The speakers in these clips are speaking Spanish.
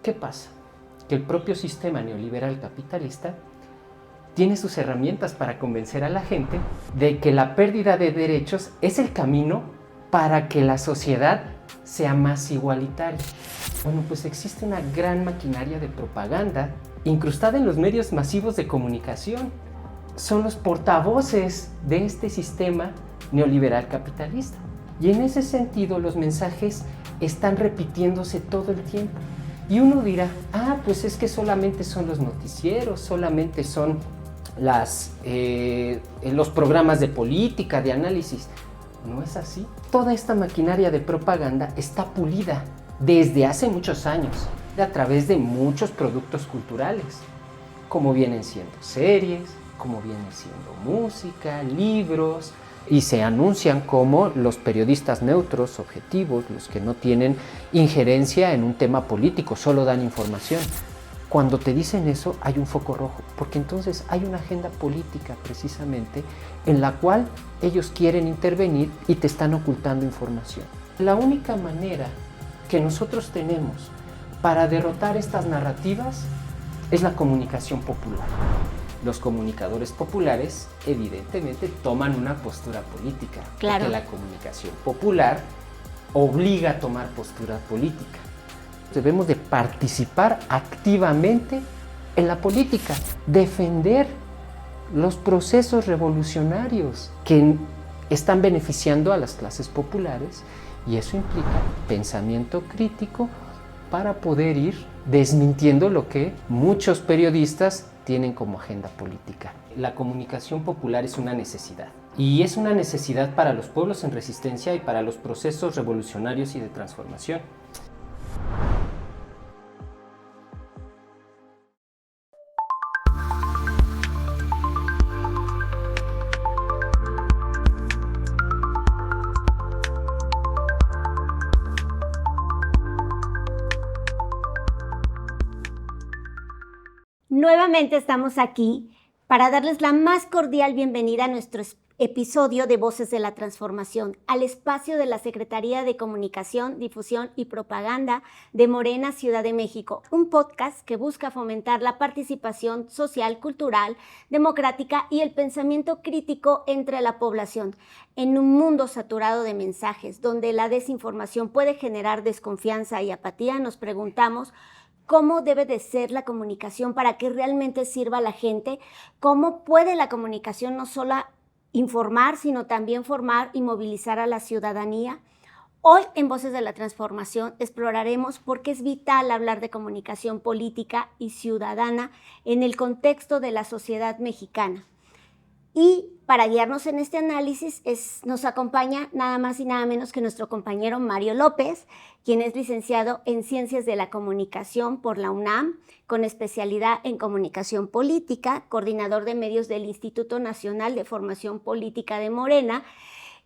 ¿qué pasa? Que el propio sistema neoliberal capitalista tiene sus herramientas para convencer a la gente de que la pérdida de derechos es el camino para que la sociedad sea más igualitaria. Bueno, pues existe una gran maquinaria de propaganda incrustada en los medios masivos de comunicación. Son los portavoces de este sistema neoliberal capitalista. Y en ese sentido los mensajes están repitiéndose todo el tiempo. Y uno dirá, pues es que solamente son los noticieros, solamente son los programas de política, de análisis. No es así. Toda esta maquinaria de propaganda está pulida desde hace muchos años a través de muchos productos culturales, como vienen siendo series, como viene siendo música, libros, y se anuncian como los periodistas neutros, objetivos, los que no tienen injerencia en un tema político, solo dan información. Cuando te dicen eso hay un foco rojo, porque entonces hay una agenda política precisamente en la cual ellos quieren intervenir y te están ocultando información. La única manera que nosotros tenemos para derrotar estas narrativas es la comunicación popular. Los comunicadores populares evidentemente toman una postura política, claro, porque la comunicación popular obliga a tomar postura política. Debemos de participar activamente en la política, defender los procesos revolucionarios que están beneficiando a las clases populares, y eso implica pensamiento crítico para poder ir desmintiendo lo que muchos periodistas tienen como agenda política. La comunicación popular es una necesidad, y es una necesidad para los pueblos en resistencia y para los procesos revolucionarios y de transformación. Nuevamente estamos aquí para darles la más cordial bienvenida a nuestro episodio de Voces de la Transformación, al espacio de la Secretaría de Comunicación, Difusión y Propaganda de Morena, Ciudad de México, un podcast que busca fomentar la participación social, cultural, democrática y el pensamiento crítico entre la población. En un mundo saturado de mensajes, donde la desinformación puede generar desconfianza y apatía, nos preguntamos ¿cómo debe de ser la comunicación para que realmente sirva a la gente? ¿Cómo puede la comunicación no solo informar, sino también formar y movilizar a la ciudadanía? Hoy en Voces de la Transformación exploraremos por qué es vital hablar de comunicación política y ciudadana en el contexto de la sociedad mexicana. Y para guiarnos en este análisis nos acompaña nada más y nada menos que nuestro compañero Mario López, quien es licenciado en Ciencias de la Comunicación por la UNAM, con especialidad en Comunicación Política, coordinador de medios del Instituto Nacional de Formación Política de Morena,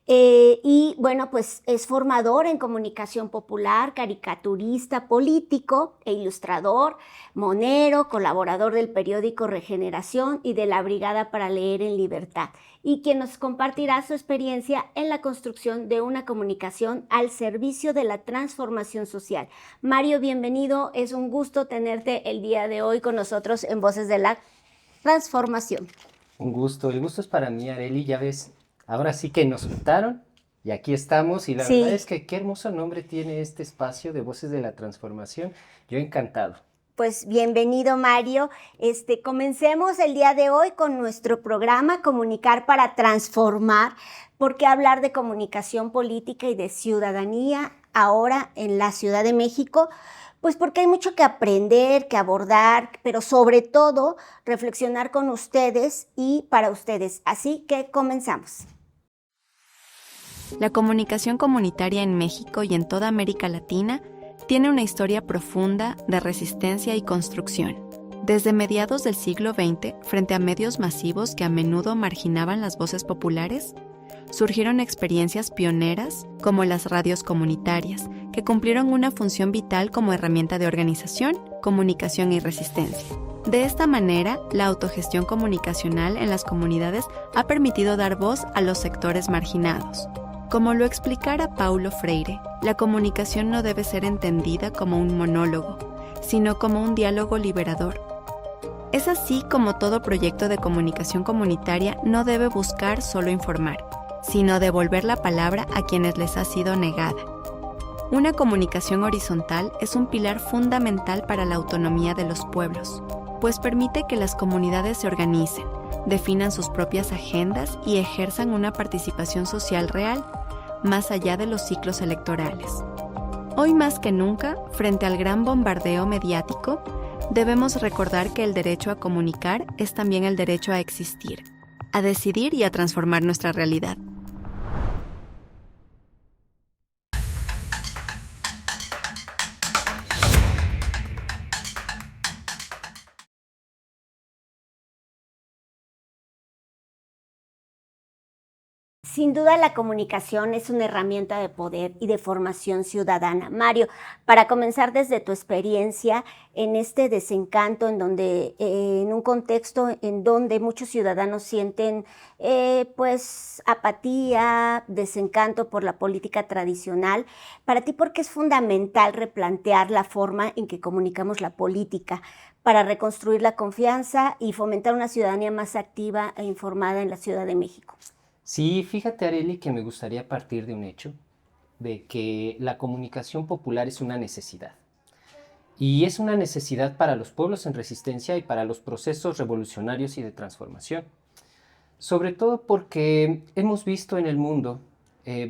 y bueno, pues es formador en comunicación popular, caricaturista político e ilustrador, monero, colaborador del periódico Regeneración y de la Brigada para Leer en Libertad, y quien nos compartirá su experiencia en la construcción de una comunicación al servicio de la transformación social. Mario, bienvenido, es un gusto tenerte el día de hoy con nosotros en Voces de la Transformación. Un gusto, el gusto es para mí, Arely, ya ves. Ahora sí que nos juntaron y aquí estamos, y la verdad es que qué hermoso nombre tiene este espacio de Voces de la Transformación. Yo encantado. Pues bienvenido, Mario. Comencemos el día de hoy con nuestro programa Comunicar para Transformar. ¿Por qué hablar de comunicación política y de ciudadanía ahora en la Ciudad de México? Pues porque hay mucho que aprender, que abordar, pero sobre todo reflexionar con ustedes y para ustedes. Así que comenzamos. La comunicación comunitaria en México y en toda América Latina tiene una historia profunda de resistencia y construcción. Desde mediados del siglo XX, frente a medios masivos que a menudo marginaban las voces populares, surgieron experiencias pioneras como las radios comunitarias, que cumplieron una función vital como herramienta de organización, comunicación y resistencia. De esta manera, la autogestión comunicacional en las comunidades ha permitido dar voz a los sectores marginados. Como lo explicara Paulo Freire, la comunicación no debe ser entendida como un monólogo, sino como un diálogo liberador. Es así como todo proyecto de comunicación comunitaria no debe buscar solo informar, sino devolver la palabra a quienes les ha sido negada. Una comunicación horizontal es un pilar fundamental para la autonomía de los pueblos, pues permite que las comunidades se organicen, definan sus propias agendas y ejerzan una participación social real, más allá de los ciclos electorales. Hoy más que nunca, frente al gran bombardeo mediático, debemos recordar que el derecho a comunicar es también el derecho a existir, a decidir y a transformar nuestra realidad. Sin duda la comunicación es una herramienta de poder y de formación ciudadana. Mario, para comenzar desde tu experiencia en este desencanto, en donde, en un contexto en donde muchos ciudadanos sienten pues apatía, desencanto por la política tradicional, para ti, ¿por qué es fundamental replantear la forma en que comunicamos la política para reconstruir la confianza y fomentar una ciudadanía más activa e informada en la Ciudad de México? Sí, fíjate, Arely, que me gustaría partir de un hecho, de que la comunicación popular es una necesidad. Y es una necesidad para los pueblos en resistencia y para los procesos revolucionarios y de transformación. Sobre todo porque hemos visto en el mundo,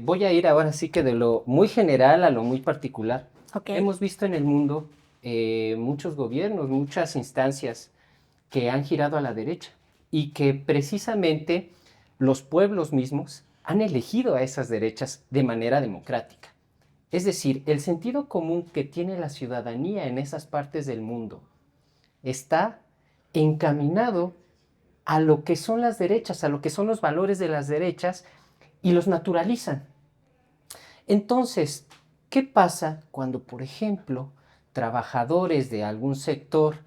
voy a ir ahora sí que de lo muy general a lo muy particular. Okay. Hemos visto en el mundo muchos gobiernos, muchas instancias que han girado a la derecha y que precisamente los pueblos mismos han elegido a esas derechas de manera democrática. Es decir, el sentido común que tiene la ciudadanía en esas partes del mundo está encaminado a lo que son las derechas, a lo que son los valores de las derechas y los naturalizan. Entonces, ¿qué pasa cuando, por ejemplo, trabajadores de algún sector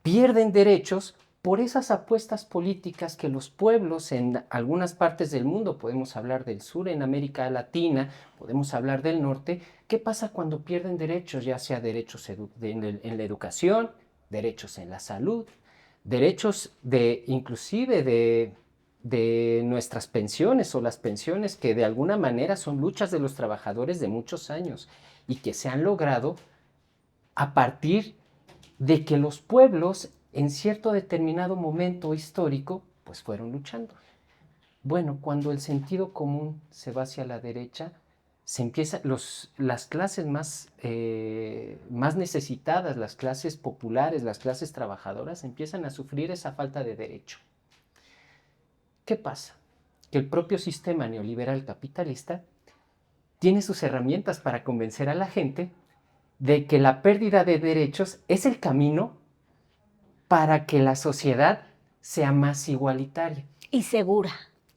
pierden derechos por esas apuestas políticas que los pueblos en algunas partes del mundo, podemos hablar del sur en América Latina, podemos hablar del norte? ¿Qué pasa cuando pierden derechos, ya sea derechos en la educación, derechos en la salud, derechos inclusive de nuestras pensiones o las pensiones que de alguna manera son luchas de los trabajadores de muchos años y que se han logrado a partir de que los pueblos en cierto determinado momento histórico, pues fueron luchando? Bueno, cuando el sentido común se va hacia la derecha, las clases más necesitadas, las clases populares, las clases trabajadoras, empiezan a sufrir esa falta de derecho. ¿Qué pasa? Que el propio sistema neoliberal capitalista tiene sus herramientas para convencer a la gente de que la pérdida de derechos es el camino para que la sociedad sea más igualitaria. Y segura.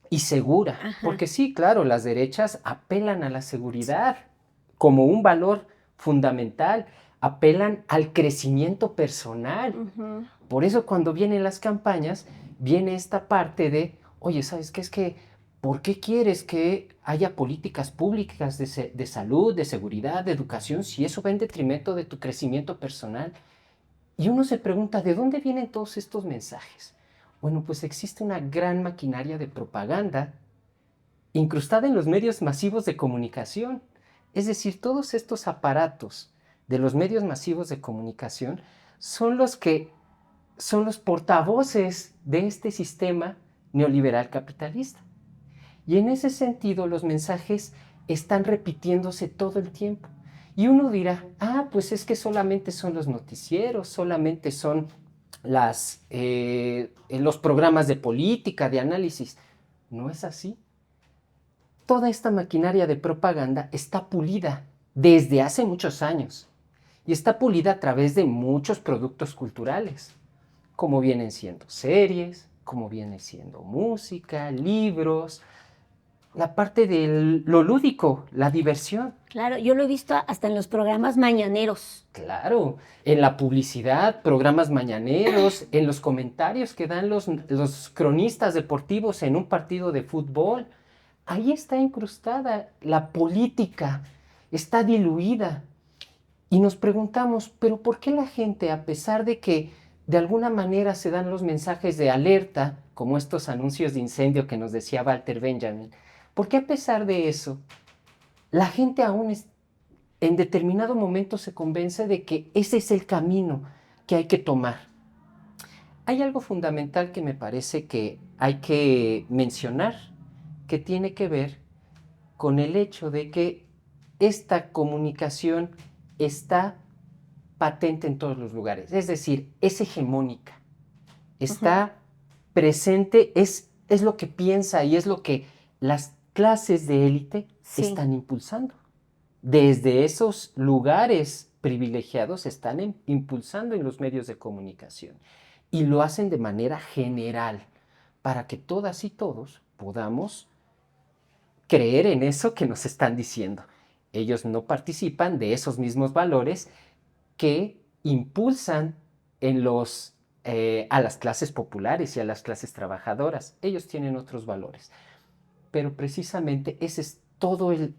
Y segura. Ajá. Porque sí, claro, las derechas apelan a la seguridad como un valor fundamental, apelan al crecimiento personal. Uh-huh. Por eso cuando vienen las campañas, viene esta parte de, oye, ¿sabes qué? Es que, ¿por qué quieres que haya políticas públicas de salud, de seguridad, de educación, si eso va en detrimento de tu crecimiento personal? Y uno se pregunta, ¿de dónde vienen todos estos mensajes? Bueno, pues existe una gran maquinaria de propaganda incrustada en los medios masivos de comunicación. Es decir, todos estos aparatos de los medios masivos de comunicación son los portavoces de este sistema neoliberal capitalista. Y en ese sentido, los mensajes están repitiéndose todo el tiempo. Y uno dirá, pues es que solamente son los noticieros, solamente son los programas de política, de análisis. No es así. Toda esta maquinaria de propaganda está pulida desde hace muchos años y está pulida a través de muchos productos culturales, como vienen siendo series, como viene siendo música, libros, la parte de lo lúdico, la diversión. Claro, yo lo he visto hasta en los programas mañaneros. Claro, en la publicidad, programas mañaneros, en los comentarios que dan los cronistas deportivos en un partido de fútbol. Ahí está incrustada la política, está diluida. Y nos preguntamos, ¿pero por qué la gente, a pesar de que de alguna manera se dan los mensajes de alerta, como estos anuncios de incendio que nos decía Walter Benjamin, por qué a pesar de eso, la gente aún en determinado momento se convence de que ese es el camino que hay que tomar? Hay algo fundamental que me parece que hay que mencionar, que tiene que ver con el hecho de que esta comunicación está patente en todos los lugares, es decir, es hegemónica, está presente, es lo que piensa y es lo que las clases de élite están impulsando. Desde esos lugares privilegiados están impulsando en los medios de comunicación y lo hacen de manera general para que todas y todos podamos creer en eso que nos están diciendo. Ellos no participan de esos mismos valores que impulsan a las clases populares y a las clases trabajadoras. Ellos tienen otros valores. Pero precisamente ese es todo el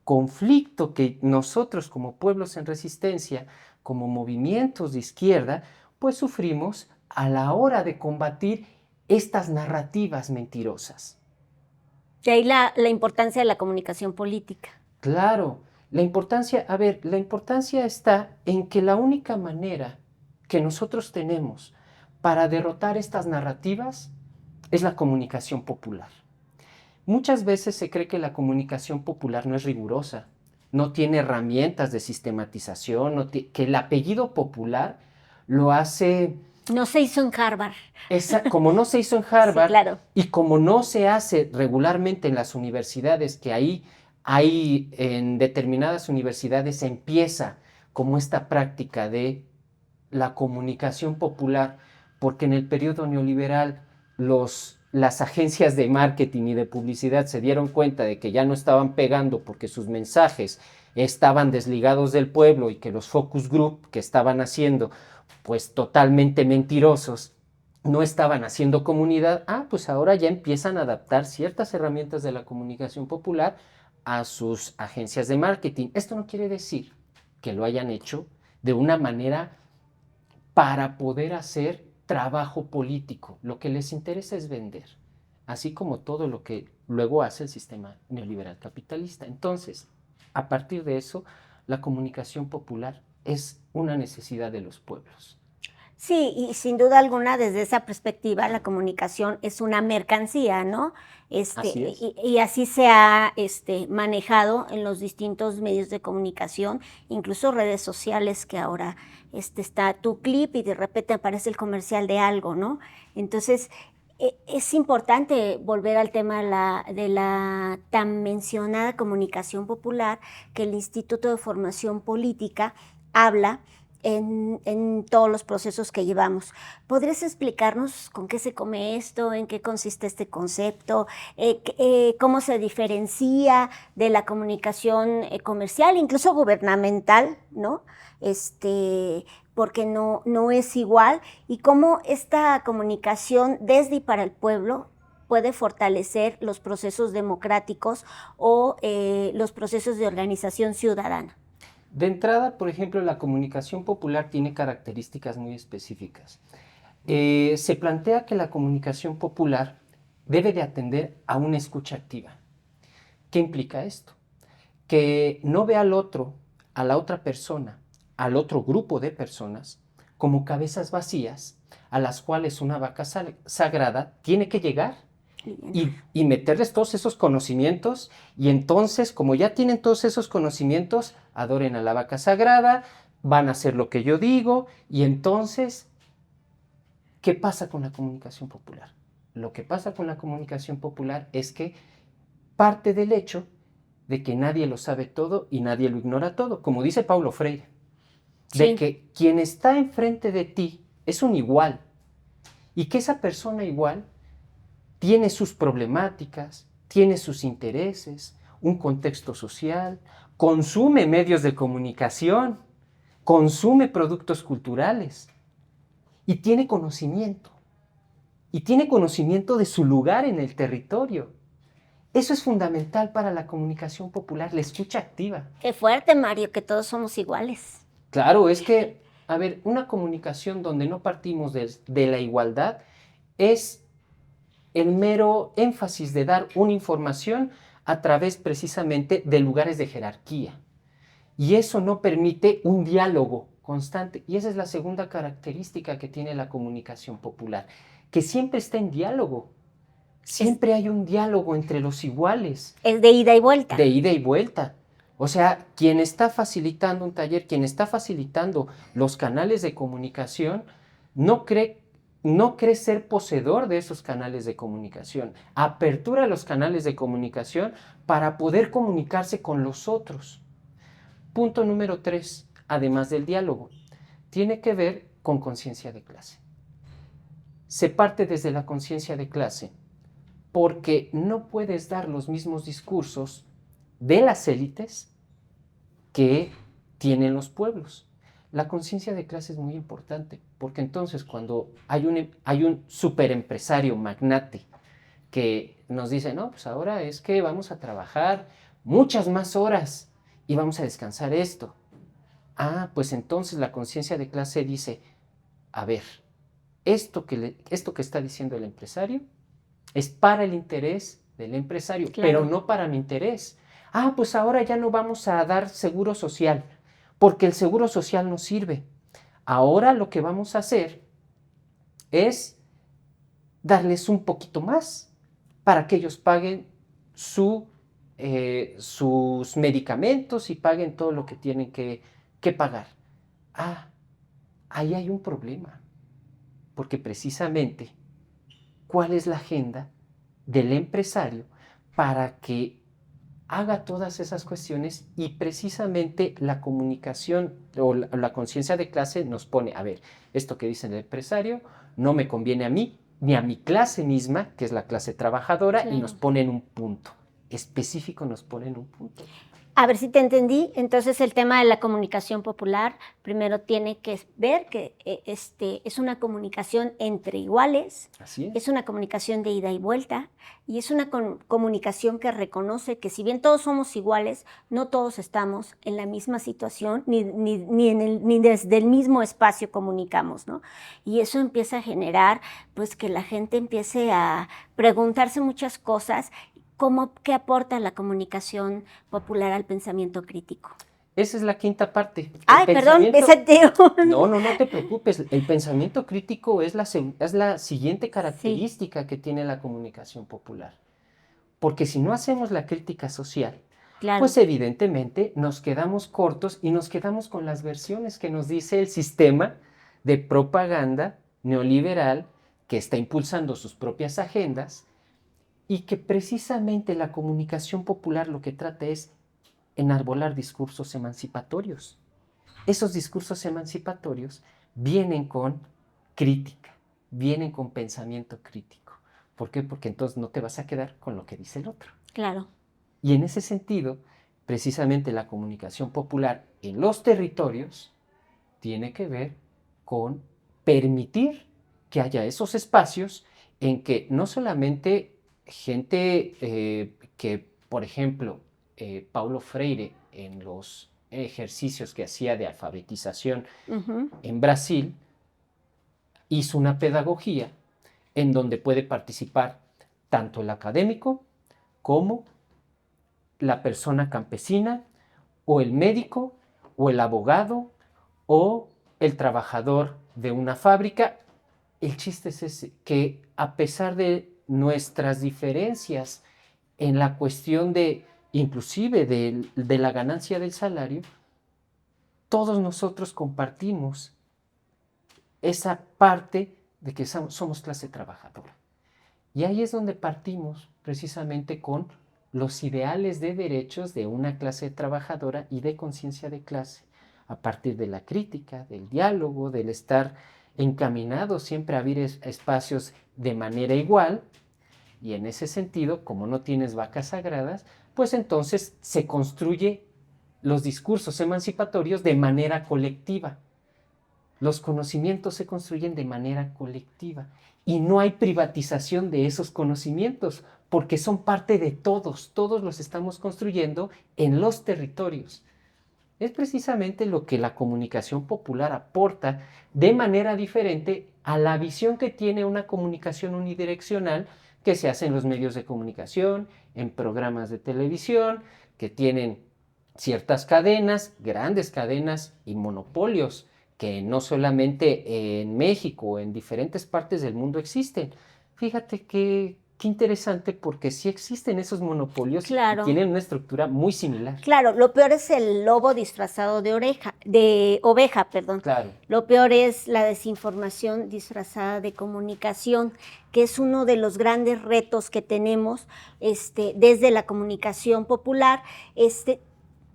conflicto que nosotros como pueblos en resistencia, como movimientos de izquierda, pues sufrimos a la hora de combatir estas narrativas mentirosas. De ahí la importancia de la comunicación política. Claro, la importancia está en que la única manera que nosotros tenemos para derrotar estas narrativas es la comunicación popular. Muchas veces se cree que la comunicación popular no es rigurosa, no tiene herramientas de sistematización, que el apellido popular lo hace... No se hizo en Harvard. Como no se hizo en Harvard, sí, claro. Y como no se hace regularmente en las universidades, que ahí hay en determinadas universidades se empieza como esta práctica de la comunicación popular, porque en el periodo neoliberal las agencias de marketing y de publicidad se dieron cuenta de que ya no estaban pegando porque sus mensajes estaban desligados del pueblo y que los focus group que estaban haciendo, pues totalmente mentirosos, no estaban haciendo comunidad. Pues ahora ya empiezan a adaptar ciertas herramientas de la comunicación popular a sus agencias de marketing. Esto no quiere decir que lo hayan hecho de una manera para poder hacer trabajo político. Lo que les interesa es vender, así como todo lo que luego hace el sistema neoliberal capitalista. Entonces, a partir de eso, la comunicación popular es una necesidad de los pueblos. Sí, y sin duda alguna, desde esa perspectiva, la comunicación es una mercancía, ¿no? Así es. Y así se ha manejado en los distintos medios de comunicación, incluso redes sociales, que ahora está tu clip y de repente aparece el comercial de algo, ¿no? Entonces, es importante volver al tema de la tan mencionada comunicación popular, que el Instituto de Formación Política habla en todos los procesos que llevamos. ¿Podrías explicarnos con qué se come esto, en qué consiste este concepto, cómo se diferencia de la comunicación comercial, incluso gubernamental, ¿no? Porque no es igual, y cómo esta comunicación desde y para el pueblo puede fortalecer los procesos democráticos o los procesos de organización ciudadana? De entrada, por ejemplo, la comunicación popular tiene características muy específicas. Se plantea que la comunicación popular debe de atender a una escucha activa. ¿Qué implica esto? Que no ve al otro, a la otra persona, al otro grupo de personas, como cabezas vacías a las cuales una vaca sagrada tiene que llegar y meterles todos esos conocimientos, y entonces, como ya tienen todos esos conocimientos, adoren a la vaca sagrada, van a hacer lo que yo digo, y entonces, ¿qué pasa con la comunicación popular? Lo que pasa con la comunicación popular es que parte del hecho de que nadie lo sabe todo y nadie lo ignora todo, como dice Paulo Freire, de que quien está enfrente de ti es un igual, y que esa persona igual tiene sus problemáticas, tiene sus intereses, un contexto social, consume medios de comunicación, consume productos culturales y tiene conocimiento. Y tiene conocimiento de su lugar en el territorio. Eso es fundamental para la comunicación popular, la escucha activa. Qué fuerte, Mario, que todos somos iguales. Claro, es que, a ver, una comunicación donde no partimos de la igualdad es el mero énfasis de dar una información a través precisamente de lugares de jerarquía. Y eso no permite un diálogo constante. Y esa es la segunda característica que tiene la comunicación popular, que siempre está en diálogo. Siempre hay un diálogo entre los iguales. Es de ida y vuelta. De ida y vuelta. O sea, quien está facilitando un taller, quien está facilitando los canales de comunicación, no cree ser poseedor de esos canales de comunicación. Apertura los canales de comunicación para poder comunicarse con los otros. Punto número 3, además del diálogo, tiene que ver con conciencia de clase. Se parte desde la conciencia de clase porque no puedes dar los mismos discursos de las élites que tienen los pueblos. La conciencia de clase es muy importante, porque entonces cuando hay un superempresario magnate que nos dice, no, pues ahora es que vamos a trabajar muchas más horas y vamos a descansar esto. Ah, pues entonces la conciencia de clase dice, a ver, esto que está diciendo el empresario es para el interés del empresario, claro, pero no para mi interés. Ah, pues ahora ya no vamos a dar seguro social, porque el seguro social no sirve. Ahora lo que vamos a hacer es darles un poquito más para que ellos paguen sus medicamentos y paguen todo lo que tienen que pagar. Ah, ahí hay un problema, porque precisamente, ¿cuál es la agenda del empresario para que haga todas esas cuestiones? Y precisamente la comunicación o la conciencia de clase nos pone, a ver, esto que dice el empresario no me conviene a mí, ni a mi clase misma, que es la clase trabajadora, claro, y nos pone en un punto específico, nos pone en un punto. A ver si te entendí. Entonces, el tema de la comunicación popular primero tiene que ver que es una comunicación entre iguales. Así es. Es una comunicación de ida y vuelta, y es una comunicación que reconoce que si bien todos somos iguales, no todos estamos en la misma situación, ni desde el mismo espacio comunicamos, ¿no? Y eso empieza a generar, pues, que la gente empiece a preguntarse muchas cosas. ¿Qué aporta la comunicación popular al pensamiento crítico? Esa es la quinta parte. Ay, perdón, No te preocupes. El pensamiento crítico es la siguiente característica que tiene la comunicación popular. Porque si no hacemos la crítica social, claro, pues evidentemente nos quedamos cortos y nos quedamos con las versiones que nos dice el sistema de propaganda neoliberal que está impulsando sus propias agendas, y que precisamente la comunicación popular lo que trata es enarbolar discursos emancipatorios. Esos discursos emancipatorios vienen con crítica, vienen con pensamiento crítico. ¿Por qué? Porque entonces no te vas a quedar con lo que dice el otro. Claro. Y en ese sentido, precisamente la comunicación popular en los territorios tiene que ver con permitir que haya esos espacios en que no solamente gente que, por ejemplo, Paulo Freire, en los ejercicios que hacía de alfabetización en Brasil, hizo una pedagogía en donde puede participar tanto el académico como la persona campesina, o el médico, o el abogado, o el trabajador de una fábrica. El chiste es ese, que a pesar de nuestras diferencias en la cuestión de, inclusive de la ganancia del salario, todos nosotros compartimos esa parte de que somos clase trabajadora. Y ahí es donde partimos precisamente con los ideales de derechos de una clase trabajadora y de conciencia de clase, a partir de la crítica, del diálogo, del estar encaminado siempre a abrir espacios de manera igual. Y en ese sentido, como no tienes vacas sagradas, pues entonces se construye los discursos emancipatorios de manera colectiva. Los conocimientos se construyen de manera colectiva y no hay privatización de esos conocimientos porque son parte de todos los estamos construyendo en los territorios. es precisamente lo que la comunicación popular aporta de manera diferente a la visión que tiene una comunicación unidireccional que se hace en los medios de comunicación, en programas de televisión, que tienen ciertas cadenas, grandes cadenas y monopolios que no solamente en México, en diferentes partes del mundo existen. Fíjate qué interesante, porque sí existen esos monopolios Claro. y tienen una estructura muy similar. Claro, lo peor es el lobo disfrazado de oveja, perdón. Claro. Lo peor es la desinformación disfrazada de comunicación, que es uno de los grandes retos que tenemos desde la comunicación popular.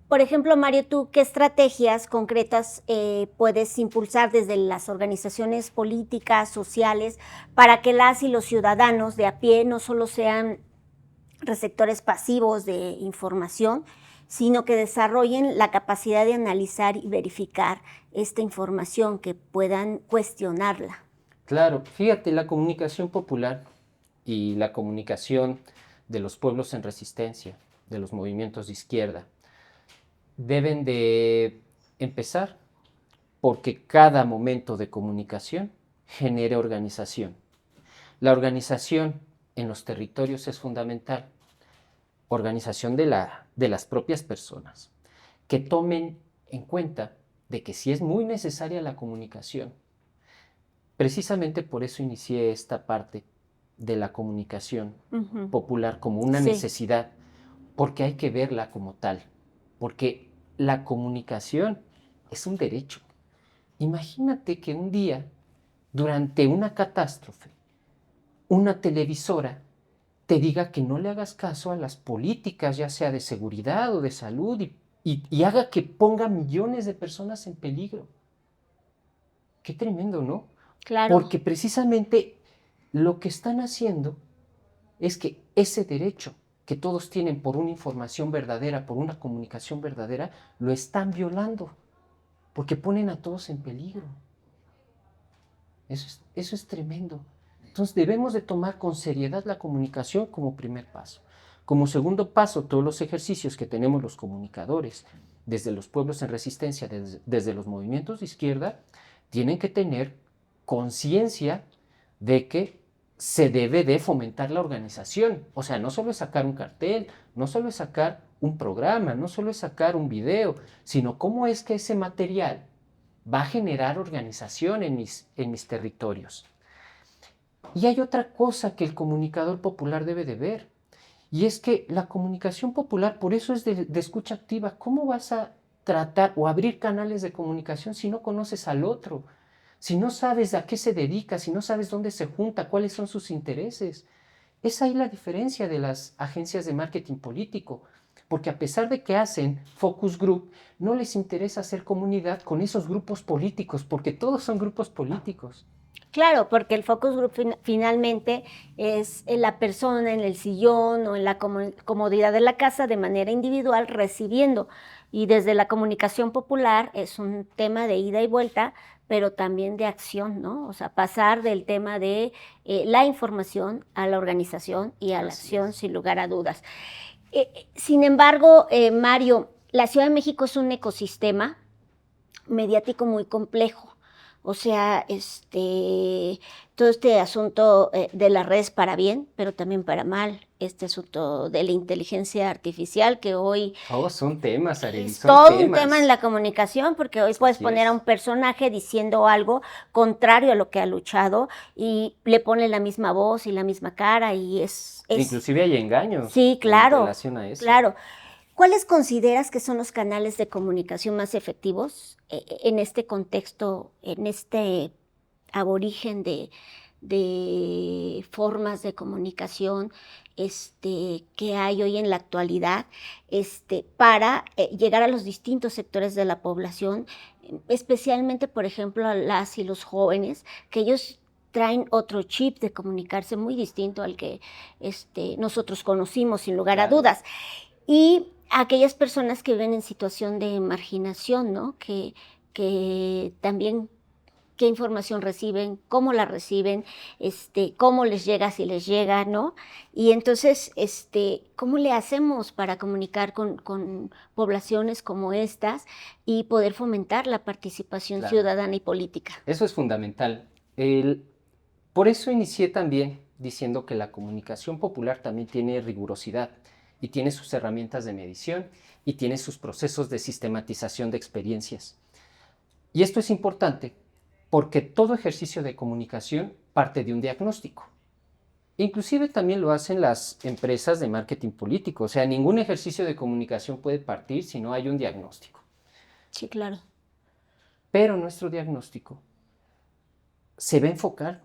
Por ejemplo, Mario, ¿tú qué estrategias concretas puedes impulsar desde las organizaciones políticas, sociales, para que las y los ciudadanos de a pie no solo sean receptores pasivos de información, sino que desarrollen la capacidad de analizar y verificar esta información, que puedan cuestionarla? Claro, fíjate, la comunicación popular y la comunicación de los pueblos en resistencia, de los movimientos de izquierda, deben de empezar porque cada momento de comunicación genera organización. La organización en los territorios es fundamental. Organización de las propias personas, que tomen en cuenta de que sí es muy necesaria la comunicación. Precisamente por eso inicié esta parte de la comunicación popular como una necesidad, porque hay que verla como tal, porque la comunicación es un derecho. Imagínate que un día, durante una catástrofe, una televisora te diga que no le hagas caso a las políticas, ya sea de seguridad o de salud, y haga que ponga millones de personas en peligro. Qué tremendo, ¿no? Claro. Porque precisamente lo que están haciendo es que ese derecho que todos tienen por una información verdadera, por una comunicación verdadera, lo están violando, porque ponen a todos en peligro. Eso es tremendo. Entonces debemos de tomar con seriedad la comunicación como primer paso. Como segundo paso, todos los ejercicios que tenemos los comunicadores, desde los pueblos en resistencia, desde los movimientos de izquierda, tienen que tener conciencia de que se debe de fomentar la organización. O sea, no solo es sacar un cartel, no solo es sacar un programa, no solo es sacar un video, sino cómo es que ese material va a generar organización en mis territorios. Y hay otra cosa que el comunicador popular debe de ver, y es que la comunicación popular, por eso es de escucha activa. ¿Cómo vas a tratar o abrir canales de comunicación si no conoces al otro? Si no sabes a qué se dedica, si no sabes dónde se junta, cuáles son sus intereses. Es ahí la diferencia de las agencias de marketing político, porque a pesar de que hacen focus group, no les interesa hacer comunidad con esos grupos políticos, porque todos son grupos políticos. Claro, porque el focus group finalmente es la persona en el sillón o en la comodidad de la casa de manera individual recibiendo. Y desde la comunicación popular es un tema de ida y vuelta, pero también de acción, ¿no? O sea, pasar del tema de la información a la organización y a la acción, sin lugar a dudas. Sin embargo, Mario, la Ciudad de México es un ecosistema mediático muy complejo. O sea, todo este asunto de las redes para bien, pero también para mal. Este asunto de la inteligencia artificial que hoy son temas, Arely, es son todo temas. un tema en la comunicación, porque hoy puedes poner a un personaje diciendo algo contrario a lo que ha luchado y le pone la misma voz y la misma cara y es inclusive hay engaños. Sí, claro. En relación a eso. Claro. ¿Cuáles consideras que son los canales de comunicación más efectivos en este contexto, en este aborigen de formas de comunicación que hay hoy en la actualidad para llegar a los distintos sectores de la población, especialmente, por ejemplo, a las y los jóvenes, que ellos traen otro chip de comunicarse muy distinto al que nosotros conocimos, sin lugar a dudas? Y aquellas personas que viven en situación de marginación, ¿no? Que también qué información reciben, cómo la reciben, cómo les llega, si les llega, ¿no? Y entonces, ¿cómo le hacemos para comunicar con poblaciones como estas y poder fomentar la participación Claro. ciudadana y política? Eso es fundamental. Por eso inicié también diciendo que la comunicación popular también tiene rigurosidad y tiene sus herramientas de medición y tiene sus procesos de sistematización de experiencias. Y esto es importante porque todo ejercicio de comunicación parte de un diagnóstico. Inclusive también lo hacen las empresas de marketing político. O sea, ningún ejercicio de comunicación puede partir si no hay un diagnóstico. Sí, claro. Pero nuestro diagnóstico se va a enfocar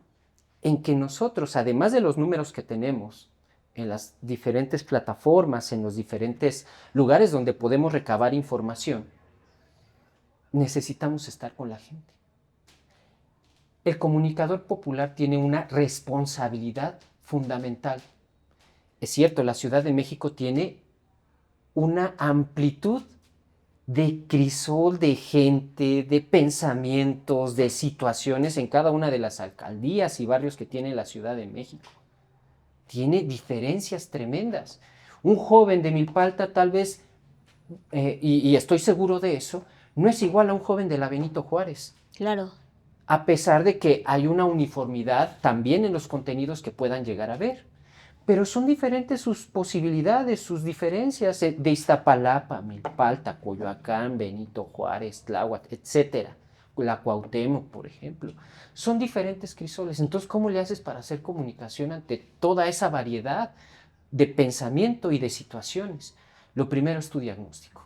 en que nosotros, además de los números que tenemos en las diferentes plataformas, en los diferentes lugares donde podemos recabar información, necesitamos estar con la gente. El comunicador popular tiene una responsabilidad fundamental. Es cierto, la Ciudad de México tiene una amplitud de crisol de gente, de pensamientos, de situaciones en cada una de las alcaldías y barrios que tiene la Ciudad de México. Tiene diferencias tremendas. Un joven de Milpalta tal vez, y estoy seguro de eso, no es igual a un joven de la Benito Juárez. Claro. A pesar de que hay una uniformidad también en los contenidos que puedan llegar a ver. Pero son diferentes sus posibilidades, sus diferencias de Iztapalapa, Milpalta, Coyoacán, Benito Juárez, Tláhuac, etc. La Cuauhtémoc, por ejemplo. Son diferentes crisoles. Entonces, ¿cómo le haces para hacer comunicación ante toda esa variedad de pensamiento y de situaciones? Lo primero es tu diagnóstico.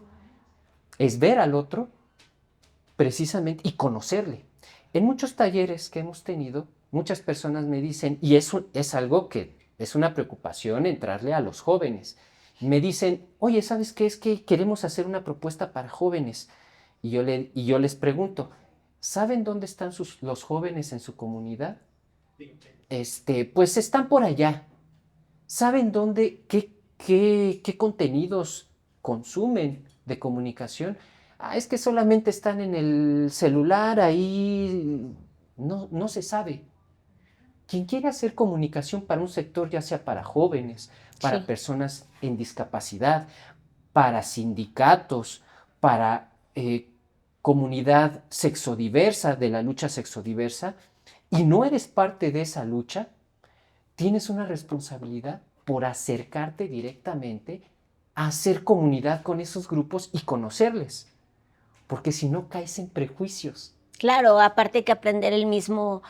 Es ver al otro precisamente y conocerle. En muchos talleres que hemos tenido, muchas personas me dicen, y eso es algo que es una preocupación entrarle a los jóvenes. Me dicen, oye, ¿sabes qué? Es que queremos hacer una propuesta para jóvenes. Y yo les pregunto, ¿saben dónde están los jóvenes en su comunidad? Pues están por allá. ¿Saben qué contenidos consumen de comunicación? Es que solamente están en el celular, ahí no se sabe. Quien quiere hacer comunicación para un sector, ya sea para jóvenes, para personas en discapacidad, para sindicatos, para comunidad sexodiversa, de la lucha sexodiversa, y no eres parte de esa lucha, tienes una responsabilidad por acercarte directamente a hacer comunidad con esos grupos y conocerles, porque si no caes en prejuicios. Claro, aparte que aprender el mismo,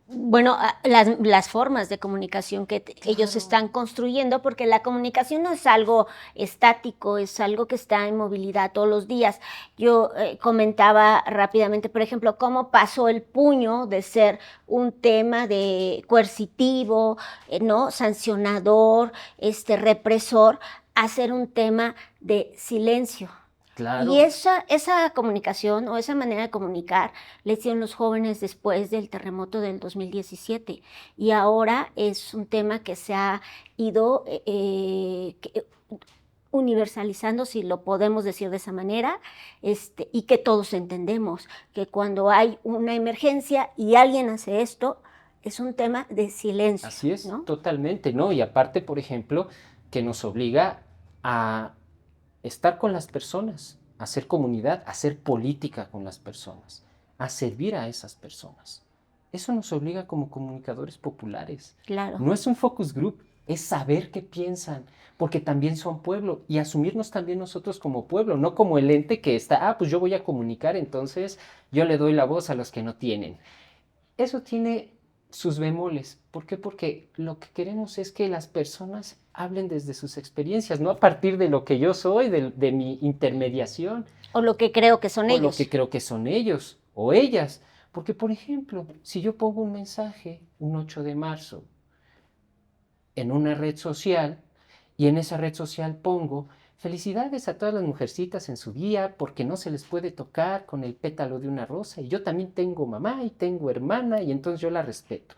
bueno, las formas de comunicación que ellos están construyendo, porque la comunicación no es algo estático, es algo que está en movilidad todos los días. Yo comentaba rápidamente, por ejemplo, cómo pasó el puño de ser un tema de coercitivo, ¿no? Sancionador, represor, a ser un tema de silencio. Claro. Y esa comunicación o esa manera de comunicar la hicieron los jóvenes después del terremoto del 2017. Y ahora es un tema que se ha ido universalizando, si lo podemos decir de esa manera, y que todos entendemos que cuando hay una emergencia y alguien hace esto, es un tema de silencio. Así es, ¿no? Totalmente, ¿no? Y aparte, por ejemplo, que nos obliga a estar con las personas, a hacer comunidad, a hacer política con las personas, a servir a esas personas. Eso nos obliga como comunicadores populares. Claro. No es un focus group, es saber qué piensan, porque también son pueblo y asumirnos también nosotros como pueblo, no como el ente que está, pues yo voy a comunicar, entonces yo le doy la voz a los que no tienen. Eso tiene sus bemoles. ¿Por qué? Porque lo que queremos es que las personas hablen desde sus experiencias, no a partir de lo que yo soy, de mi intermediación. O lo que creo que son ellos. O lo que creo que son ellos o ellas. Porque, por ejemplo, si yo pongo un mensaje un 8 de marzo en una red social y en esa red social pongo felicidades a todas las mujercitas en su día porque no se les puede tocar con el pétalo de una rosa y yo también tengo mamá y tengo hermana y entonces yo la respeto.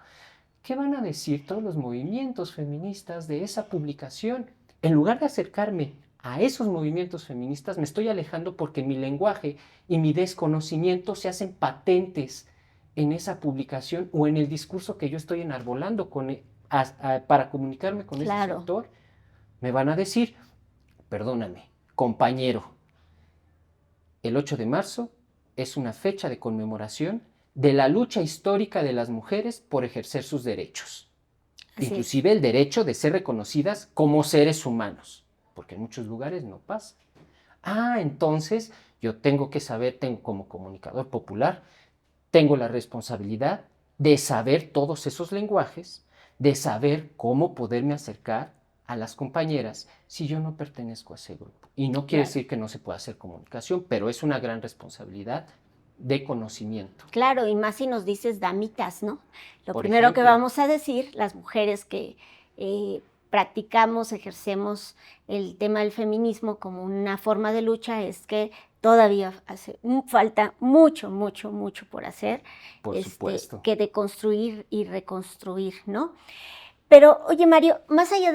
¿Qué van a decir todos los movimientos feministas de esa publicación? En lugar de acercarme a esos movimientos feministas, me estoy alejando porque mi lenguaje y mi desconocimiento se hacen patentes en esa publicación o en el discurso que yo estoy enarbolando para comunicarme con ese sector, me van a decir, perdóname, compañero, el 8 de marzo es una fecha de conmemoración de la lucha histórica de las mujeres por ejercer sus derechos. Inclusive el derecho de ser reconocidas como seres humanos, porque en muchos lugares no pasa. Entonces yo tengo que saber, como comunicador popular, tengo la responsabilidad de saber todos esos lenguajes, de saber cómo poderme acercar a las compañeras si yo no pertenezco a ese grupo. Y no quiere decir que no se pueda hacer comunicación, pero es una gran responsabilidad de conocimiento. Claro, y más si nos dices damitas, ¿no? Lo primero que vamos a decir, las mujeres que practicamos, ejercemos el tema del feminismo como una forma de lucha, es que todavía falta mucho, mucho, mucho por hacer. Por supuesto. Que deconstruir y reconstruir, ¿no? Pero, oye, Mario, más allá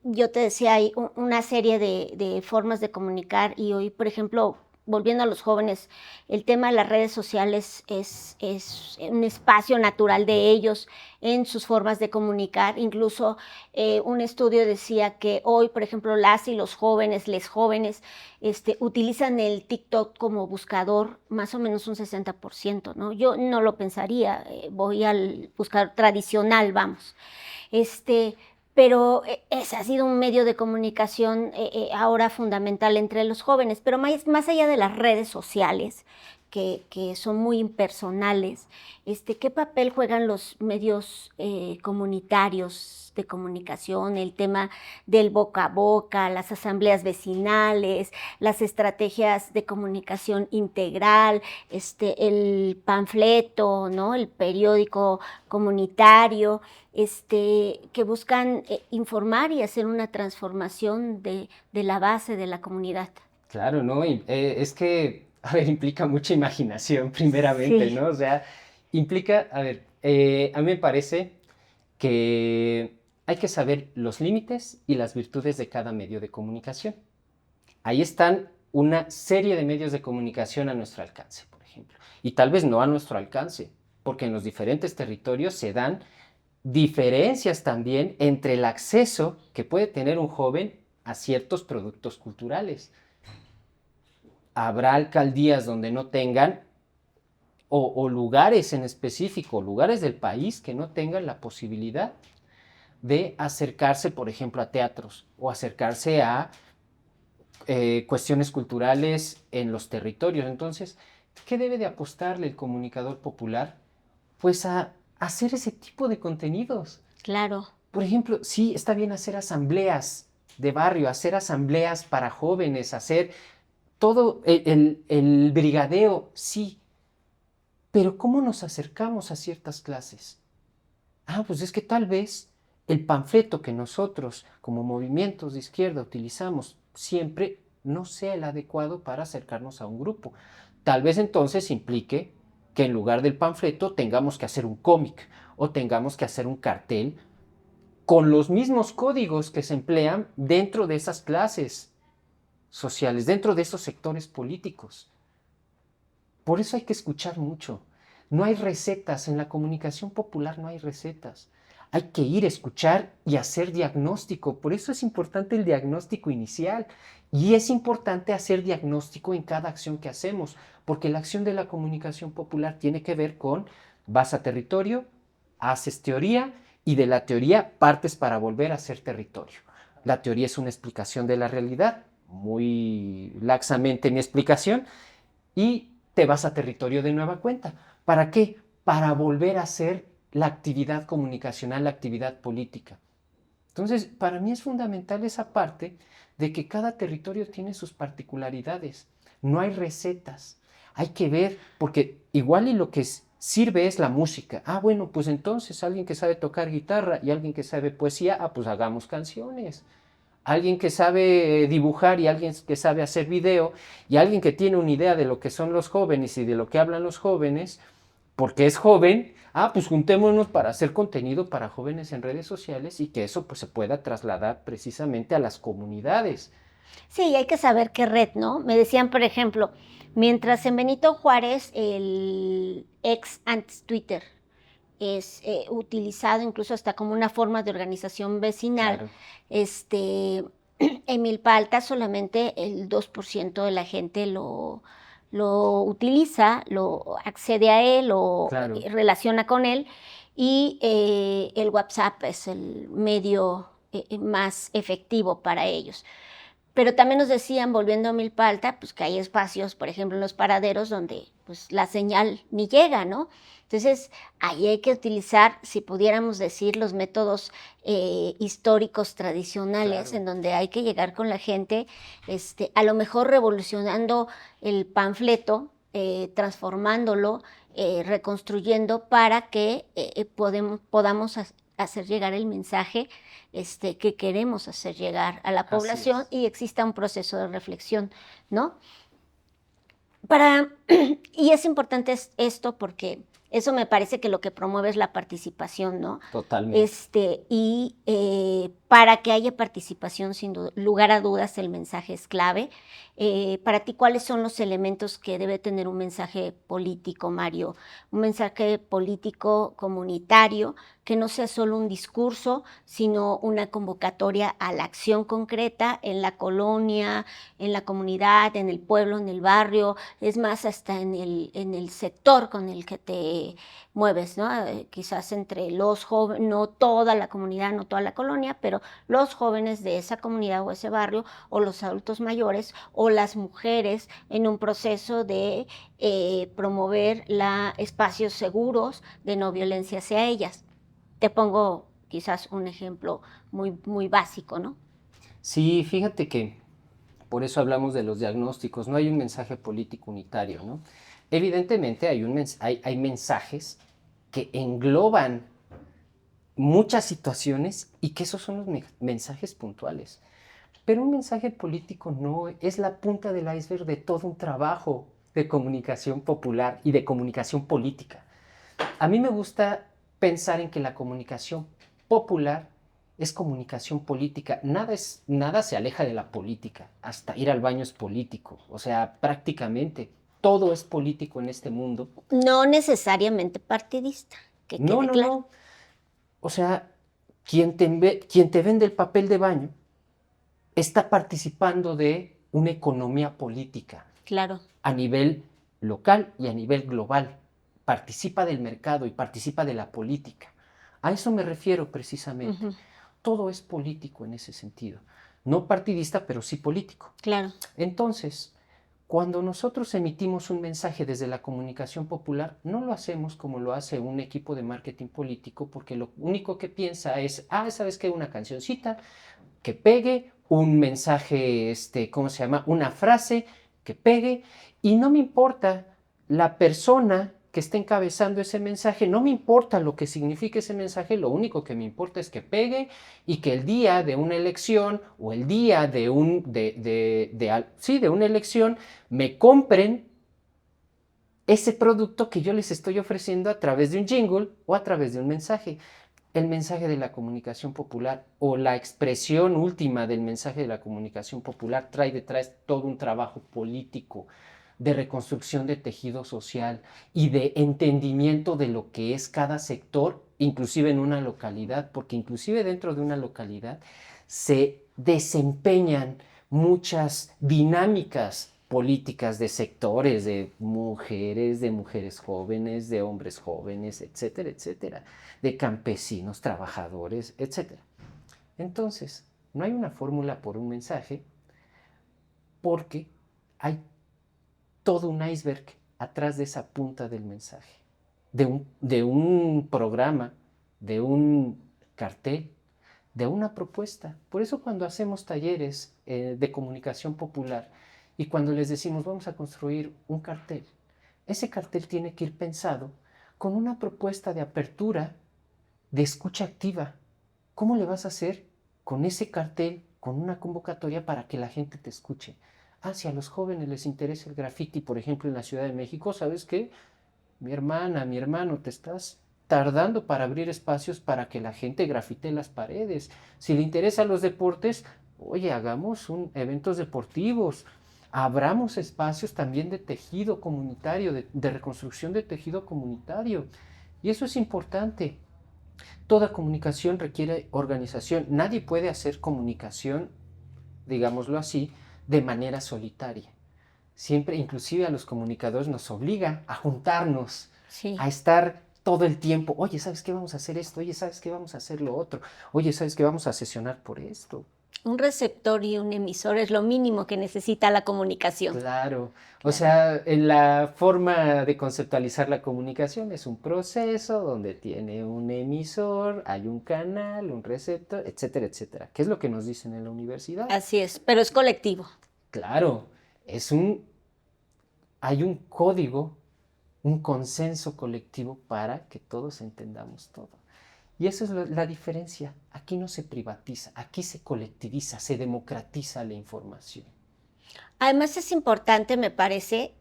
yo te decía, hay una serie de formas de comunicar y hoy, por ejemplo, volviendo a los jóvenes, el tema de las redes sociales es un espacio natural de ellos en sus formas de comunicar. Incluso un estudio decía que hoy, por ejemplo, las y los jóvenes, les jóvenes, utilizan el TikTok como buscador más o menos un 60%, ¿no? Yo no lo pensaría, voy al buscador tradicional, vamos. Pero ese ha sido un medio de comunicación ahora fundamental entre los jóvenes, pero más allá de las redes sociales, que son muy impersonales, ¿qué papel juegan los medios comunitarios de comunicación, el tema del boca a boca, las asambleas vecinales, las estrategias de comunicación integral, el panfleto, ¿no? El periódico comunitario, que buscan informar y hacer una transformación de la base de la comunidad? Claro, ¿no? Es que, a ver, implica mucha imaginación primeramente, ¿no? O sea, implica, a ver, a mí me parece que hay que saber los límites y las virtudes de cada medio de comunicación. Ahí están una serie de medios de comunicación a nuestro alcance, por ejemplo. Y tal vez no a nuestro alcance, porque en los diferentes territorios se dan diferencias también entre el acceso que puede tener un joven a ciertos productos culturales. Habrá alcaldías donde no tengan, o lugares en específico, lugares del país que no tengan la posibilidad de acercarse, por ejemplo, a teatros o acercarse a cuestiones culturales en los territorios. Entonces, ¿qué debe de apostarle el comunicador popular? Pues a hacer ese tipo de contenidos. Claro. Por ejemplo, sí, está bien hacer asambleas de barrio, hacer asambleas para jóvenes, hacer todo el brigadeo, sí. Pero ¿cómo nos acercamos a ciertas clases? Pues es que tal vez el panfleto que nosotros como movimientos de izquierda utilizamos siempre no sea el adecuado para acercarnos a un grupo. Tal vez entonces implique que en lugar del panfleto tengamos que hacer un cómic o tengamos que hacer un cartel con los mismos códigos que se emplean dentro de esas clases sociales, dentro de esos sectores políticos. Por eso hay que escuchar mucho. No hay recetas, en la comunicación popular no hay recetas. Hay que ir a escuchar y hacer diagnóstico. Por eso es importante el diagnóstico inicial. Y es importante hacer diagnóstico en cada acción que hacemos, porque la acción de la comunicación popular tiene que ver con vas a territorio, haces teoría y de la teoría partes para volver a hacer territorio. La teoría es una explicación de la realidad, muy laxamente mi explicación, y te vas a territorio de nueva cuenta. ¿Para qué? Para volver a hacer la actividad comunicacional, la actividad política. Entonces, para mí es fundamental esa parte de que cada territorio tiene sus particularidades. No hay recetas. Hay que ver, porque igual y lo que sirve es la música. Bueno, pues entonces alguien que sabe tocar guitarra y alguien que sabe poesía, pues hagamos canciones. Alguien que sabe dibujar y alguien que sabe hacer video y alguien que tiene una idea de lo que son los jóvenes y de lo que hablan los jóvenes, porque es joven, pues juntémonos para hacer contenido para jóvenes en redes sociales y que eso pues se pueda trasladar precisamente a las comunidades. Sí, hay que saber qué red, ¿no? Me decían, por ejemplo, mientras en Benito Juárez, el ex antes Twitter es utilizado incluso hasta como una forma de organización vecinal, Claro, este, en Milpa Alta solamente el 2% de la gente lo utiliza, lo accede a él, lo claro. relaciona con él, y el WhatsApp es el medio más efectivo para ellos. Pero también nos decían, volviendo a Milpa Alta, pues que hay espacios, por ejemplo, en los paraderos donde pues la señal ni llega, ¿no? Entonces, ahí hay que utilizar, si pudiéramos decir, los métodos históricos tradicionales, Claro. en donde hay que llegar con la gente, a lo mejor revolucionando el panfleto, transformándolo, reconstruyendo para que podamos hacer llegar el mensaje que queremos hacer llegar a la Así población es. y exista un proceso de reflexión, ¿no? Para, y es importante esto porque eso me parece que lo que promueve es la participación, ¿no? Totalmente. Y para que haya participación, sin lugar a dudas, el mensaje es clave. Para ti, ¿cuáles son los elementos que debe tener un mensaje político, Mario? Un mensaje político comunitario, que no sea solo un discurso, sino una convocatoria a la acción concreta en la colonia, en la comunidad, en el pueblo, en el barrio, es más, hasta en el sector con el que te mueves, ¿no? Quizás entre los jóvenes, no toda la comunidad, no toda la colonia, pero los jóvenes de esa comunidad o ese barrio, o los adultos mayores, o las mujeres en un proceso de promover espacios seguros de no violencia hacia ellas. Te pongo quizás un ejemplo muy básico, ¿no? Sí, fíjate que por eso hablamos de los diagnósticos, no hay un mensaje político unitario, ¿no? Evidentemente hay mensajes que engloban muchas situaciones y que esos son los mensajes puntuales. Pero un mensaje político no es la punta del iceberg de todo un trabajo de comunicación popular y de comunicación política. A mí me gusta pensar en que la comunicación popular es comunicación política. Nada se aleja de la política. Hasta ir al baño es político. O sea, prácticamente todo es político en este mundo. No necesariamente partidista, que No, quede no, claro. no. O sea, quien te vende el papel de baño está participando de una economía política Claro. a nivel local y a nivel global. Participa del mercado y participa de la política. A eso me refiero precisamente. Ujú, Todo es político en ese sentido. No partidista, pero sí político. claro. Entonces, cuando nosotros emitimos un mensaje desde la comunicación popular, no lo hacemos como lo hace un equipo de marketing político, porque lo único que piensa es, ¿sabes qué? Una cancioncita que pegue, un mensaje, ¿cómo se llama? Una frase que pegue, y no me importa la persona que esté encabezando ese mensaje, no me importa lo que signifique ese mensaje, lo único que me importa es que pegue y que el día de una elección o el día de una elección me compren ese producto que yo les estoy ofreciendo a través de un jingle o a través de un mensaje. El mensaje de la comunicación popular o la expresión última del mensaje de la comunicación popular trae detrás todo un trabajo político de reconstrucción de tejido social y de entendimiento de lo que es cada sector, inclusive en una localidad, porque inclusive dentro de una localidad se desempeñan muchas dinámicas políticas de sectores, de mujeres jóvenes, de hombres jóvenes, etcétera, etcétera, de campesinos, trabajadores, etcétera. Entonces, no hay una fórmula por un mensaje porque hay todo un iceberg atrás de esa punta del mensaje, de un programa, de un cartel, de una propuesta. Por eso cuando hacemos talleres de comunicación popular y cuando les decimos vamos a construir un cartel, ese cartel tiene que ir pensado con una propuesta de apertura, de escucha activa. ¿Cómo le vas a hacer con ese cartel, con una convocatoria para que la gente te escuche? Si a los jóvenes les interesa el graffiti, por ejemplo, en la Ciudad de México, ¿sabes qué? Mi hermana, mi hermano, te estás tardando para abrir espacios para que la gente grafite las paredes. Si le interesan los deportes, Oye, hagamos eventos deportivos, abramos espacios también de tejido comunitario, de reconstrucción de tejido comunitario. Y eso es importante. Toda comunicación requiere organización. Nadie puede hacer comunicación, digámoslo así, de manera solitaria. Siempre, inclusive a los comunicadores nos obliga a juntarnos, Sí. a estar todo el tiempo. Oye, ¿sabes qué? Vamos a hacer esto. Oye, ¿sabes qué? Vamos a hacer lo otro. Oye, ¿sabes qué? Vamos a sesionar por esto. Un receptor y un emisor es lo mínimo que necesita la comunicación. Claro. O sea, en la forma de conceptualizar la comunicación es un proceso donde tiene un emisor, hay un canal, un receptor, etcétera, etcétera. ¿Qué es lo que nos dicen en la universidad? Así es, pero es colectivo. Claro, hay un código, un consenso colectivo para que todos entendamos todo. Y esa es la diferencia. Aquí no se privatiza, aquí se colectiviza, se democratiza la información. Además es importante, me parece,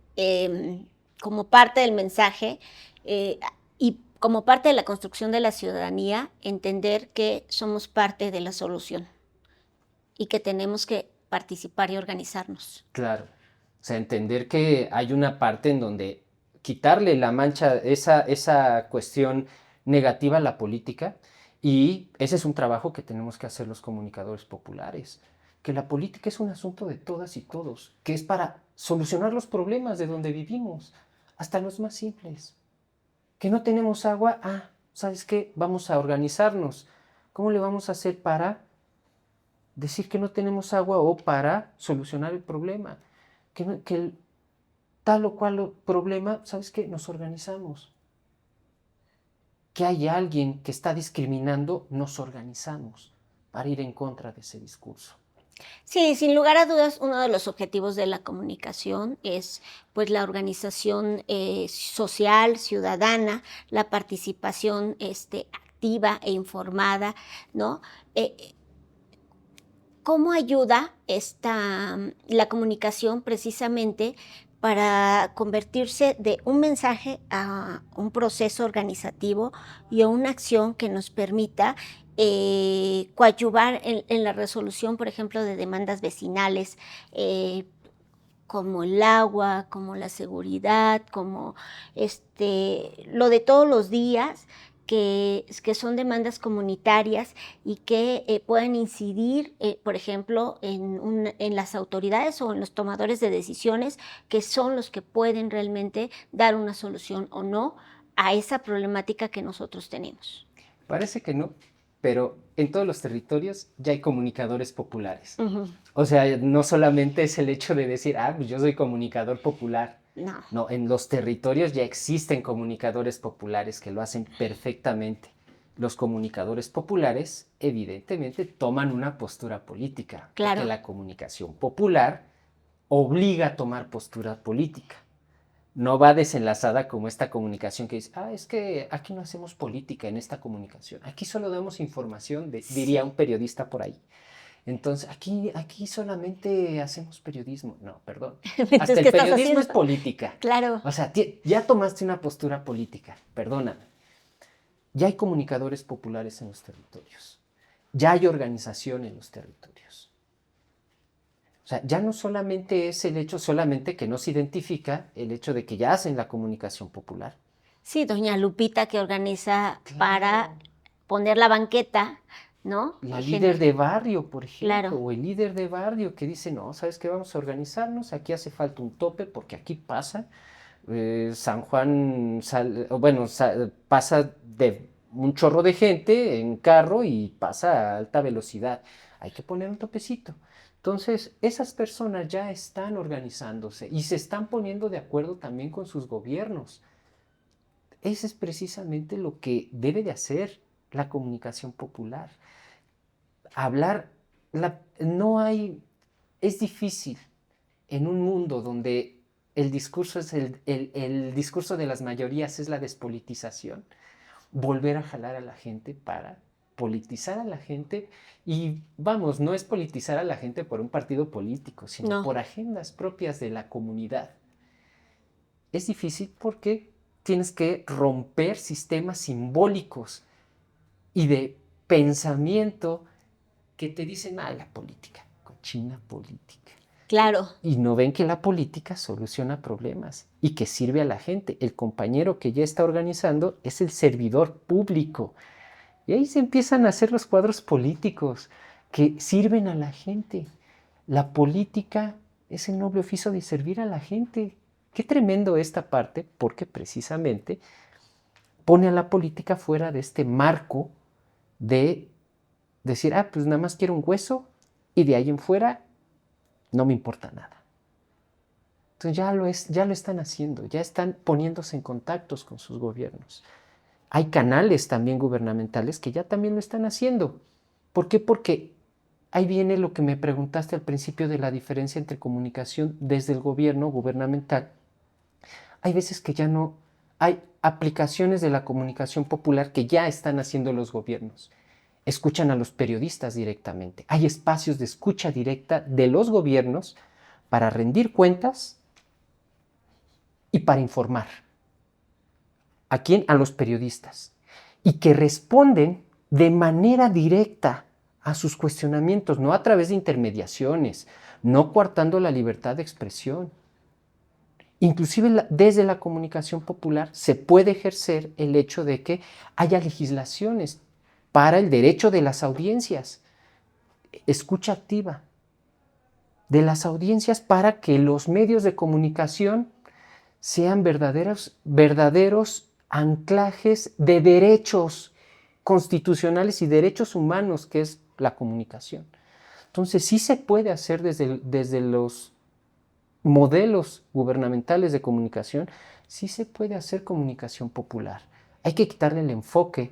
como parte del mensaje y como parte de la construcción de la ciudadanía, entender que somos parte de la solución y que tenemos que participar y organizarnos. Claro. O sea, entender que hay una parte en donde quitarle la mancha, esa cuestión negativa a la política, y ese es un trabajo que tenemos que hacer los comunicadores populares, que la política es un asunto de todas y todos, que es para solucionar los problemas de donde vivimos, hasta los más simples. Que no tenemos agua, ¿sabes qué? Vamos a organizarnos. ¿Cómo le vamos a hacer para decir que no tenemos agua o para solucionar el problema? Que el tal o cual problema, ¿sabes qué? Nos organizamos. Que hay alguien que está discriminando, nos organizamos para ir en contra de ese discurso. Sí, sin lugar a dudas, uno de los objetivos de la comunicación es pues la organización social, ciudadana, la participación activa e informada, ¿no? ¿Cómo ayuda la comunicación precisamente para convertirse de un mensaje a un proceso organizativo y a una acción que nos permita coadyuvar en la resolución, por ejemplo, de demandas vecinales, como el agua, como la seguridad, como lo de todos los días, que son demandas comunitarias y que pueden incidir, por ejemplo, en las autoridades o en los tomadores de decisiones, que son los que pueden realmente dar una solución o no a esa problemática que nosotros tenemos. Parece que no, pero en todos los territorios ya hay comunicadores populares. Uh-huh. O sea, no solamente es el hecho de decir, pues yo soy comunicador popular. No, en los territorios ya existen comunicadores populares que lo hacen perfectamente. Los comunicadores populares, evidentemente, toman una postura política. Claro. Porque la comunicación popular obliga a tomar postura política. No va desenlazada como esta comunicación que dice, es que aquí no hacemos política en esta comunicación. Aquí solo damos información, diría un periodista por ahí. Entonces, aquí solamente hacemos periodismo. No, perdón. Hasta el periodismo es política. Claro. O sea, ya tomaste una postura política, perdóname. Ya hay comunicadores populares en los territorios. Ya hay organización en los territorios. O sea, ya no solamente es el hecho solamente que no se identifica el hecho de que ya hacen la comunicación popular. Sí, doña Lupita que organiza para poner la banqueta, ¿no? La líder de barrio, por ejemplo, claro. O el líder de barrio que dice, no, ¿sabes qué? Vamos a organizarnos, aquí hace falta un tope porque aquí pasa, San Juan, pasa de un chorro de gente en carro y pasa a alta velocidad. Hay que poner un topecito. Entonces, esas personas ya están organizándose y se están poniendo de acuerdo también con sus gobiernos. Ese es precisamente lo que debe de hacer la comunicación popular. Es difícil en un mundo donde el discurso el discurso de las mayorías es la despolitización, volver a jalar a la gente para politizar a la gente y no es politizar a la gente por un partido político, sino por agendas propias de la comunidad. Es difícil porque tienes que romper sistemas simbólicos y de pensamiento que te dicen, la política. cochina política. Claro. Y no ven que la política soluciona problemas y que sirve a la gente. El compañero que ya está organizando es el servidor público. Y ahí se empiezan a hacer los cuadros políticos que sirven a la gente. La política es el noble oficio de servir a la gente. Qué tremendo esta parte, porque precisamente pone a la política fuera de este marco de decir, pues nada más quiero un hueso y de ahí en fuera no me importa nada. Entonces ya lo están haciendo, ya están poniéndose en contactos con sus gobiernos. Hay canales también gubernamentales que ya también lo están haciendo. ¿Por qué? Porque ahí viene lo que me preguntaste al principio de la diferencia entre comunicación desde el gobierno gubernamental. Hay veces que ya no hay aplicaciones de la comunicación popular que ya están haciendo los gobiernos. Escuchan a los periodistas directamente. Hay espacios de escucha directa de los gobiernos para rendir cuentas y para informar. ¿A quién? A los periodistas. Y que responden de manera directa a sus cuestionamientos, no a través de intermediaciones, no coartando la libertad de expresión. Inclusive desde la comunicación popular se puede ejercer el hecho de que haya legislaciones para el derecho de las audiencias, escucha activa de las audiencias para que los medios de comunicación sean verdaderos anclajes de derechos constitucionales y derechos humanos, que es la comunicación. Entonces sí se puede hacer desde los modelos gubernamentales de comunicación, sí se puede hacer comunicación popular. Hay que quitarle el enfoque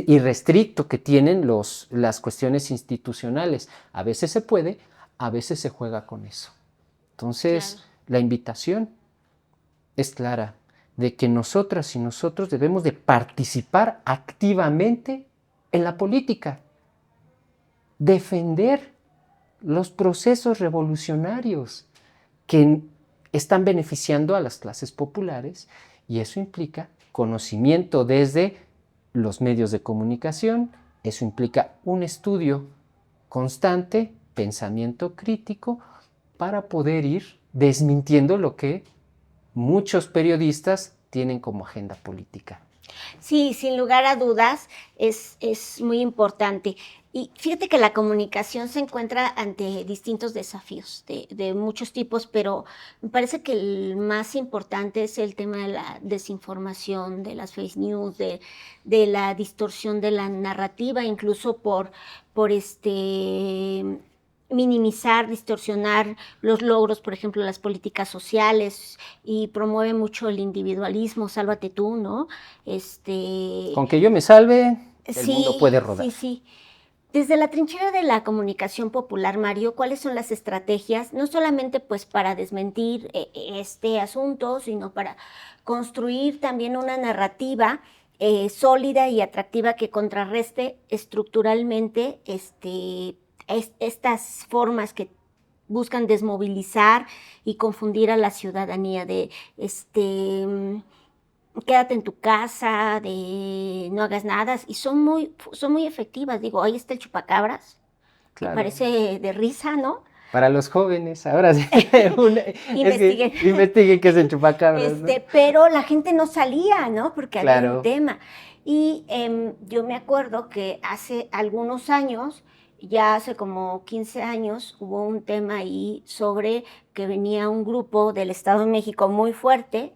irrestricto que tienen las cuestiones institucionales. A veces se puede, a veces se juega con eso. Entonces, claro, la invitación es clara, de que nosotras y nosotros debemos de participar activamente en la política, defender los procesos revolucionarios que están beneficiando a las clases populares, y eso implica conocimiento desde los medios de comunicación, eso implica un estudio constante, pensamiento crítico, para poder ir desmintiendo lo que muchos periodistas tienen como agenda política. Sí, sin lugar a dudas, es muy importante. Y fíjate que la comunicación se encuentra ante distintos desafíos de muchos tipos, pero me parece que el más importante es el tema de la desinformación, de las fake news, de la distorsión de la narrativa, incluso por minimizar, distorsionar los logros, por ejemplo, las políticas sociales, y promueve mucho el individualismo, sálvate tú, ¿no? Con que yo me salve, el mundo puede rodar. Sí. Desde la trinchera de la comunicación popular, Mario, ¿cuáles son las estrategias, no solamente pues para desmentir este asunto, sino para construir también una narrativa sólida y atractiva que contrarreste estructuralmente estas formas que buscan desmovilizar y confundir a la ciudadanía de quédate en tu casa, de no hagas nada, y son muy efectivas? Digo, ahí está el chupacabras, claro, que parece de risa, ¿no? Para los jóvenes, ahora sí. Investiguen qué es el chupacabras, ¿no? Pero la gente no salía, ¿no? Porque claro, había un tema. Y yo me acuerdo que hace algunos años, ya hace como 15 años, hubo un tema ahí sobre que venía un grupo del Estado de México muy fuerte,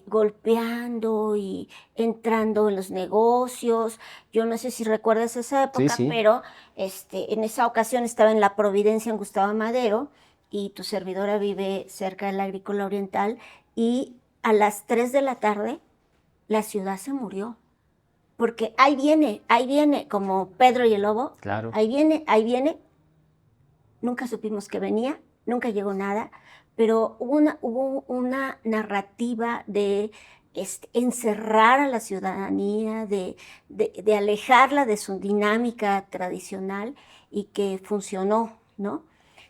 golpeando y entrando en los negocios. Yo no sé si recuerdas esa época, sí. Pero en esa ocasión estaba en La Providencia, en Gustavo Madero, y tu servidora vive cerca del Agrícola Oriental, y a las 3 de la tarde la ciudad se murió. Porque ahí viene, como Pedro y el Lobo. Claro. Ahí viene. Nunca supimos que venía, nunca llegó nada, pero hubo una narrativa de encerrar a la ciudadanía, de alejarla de su dinámica tradicional, y que funcionó, ¿no?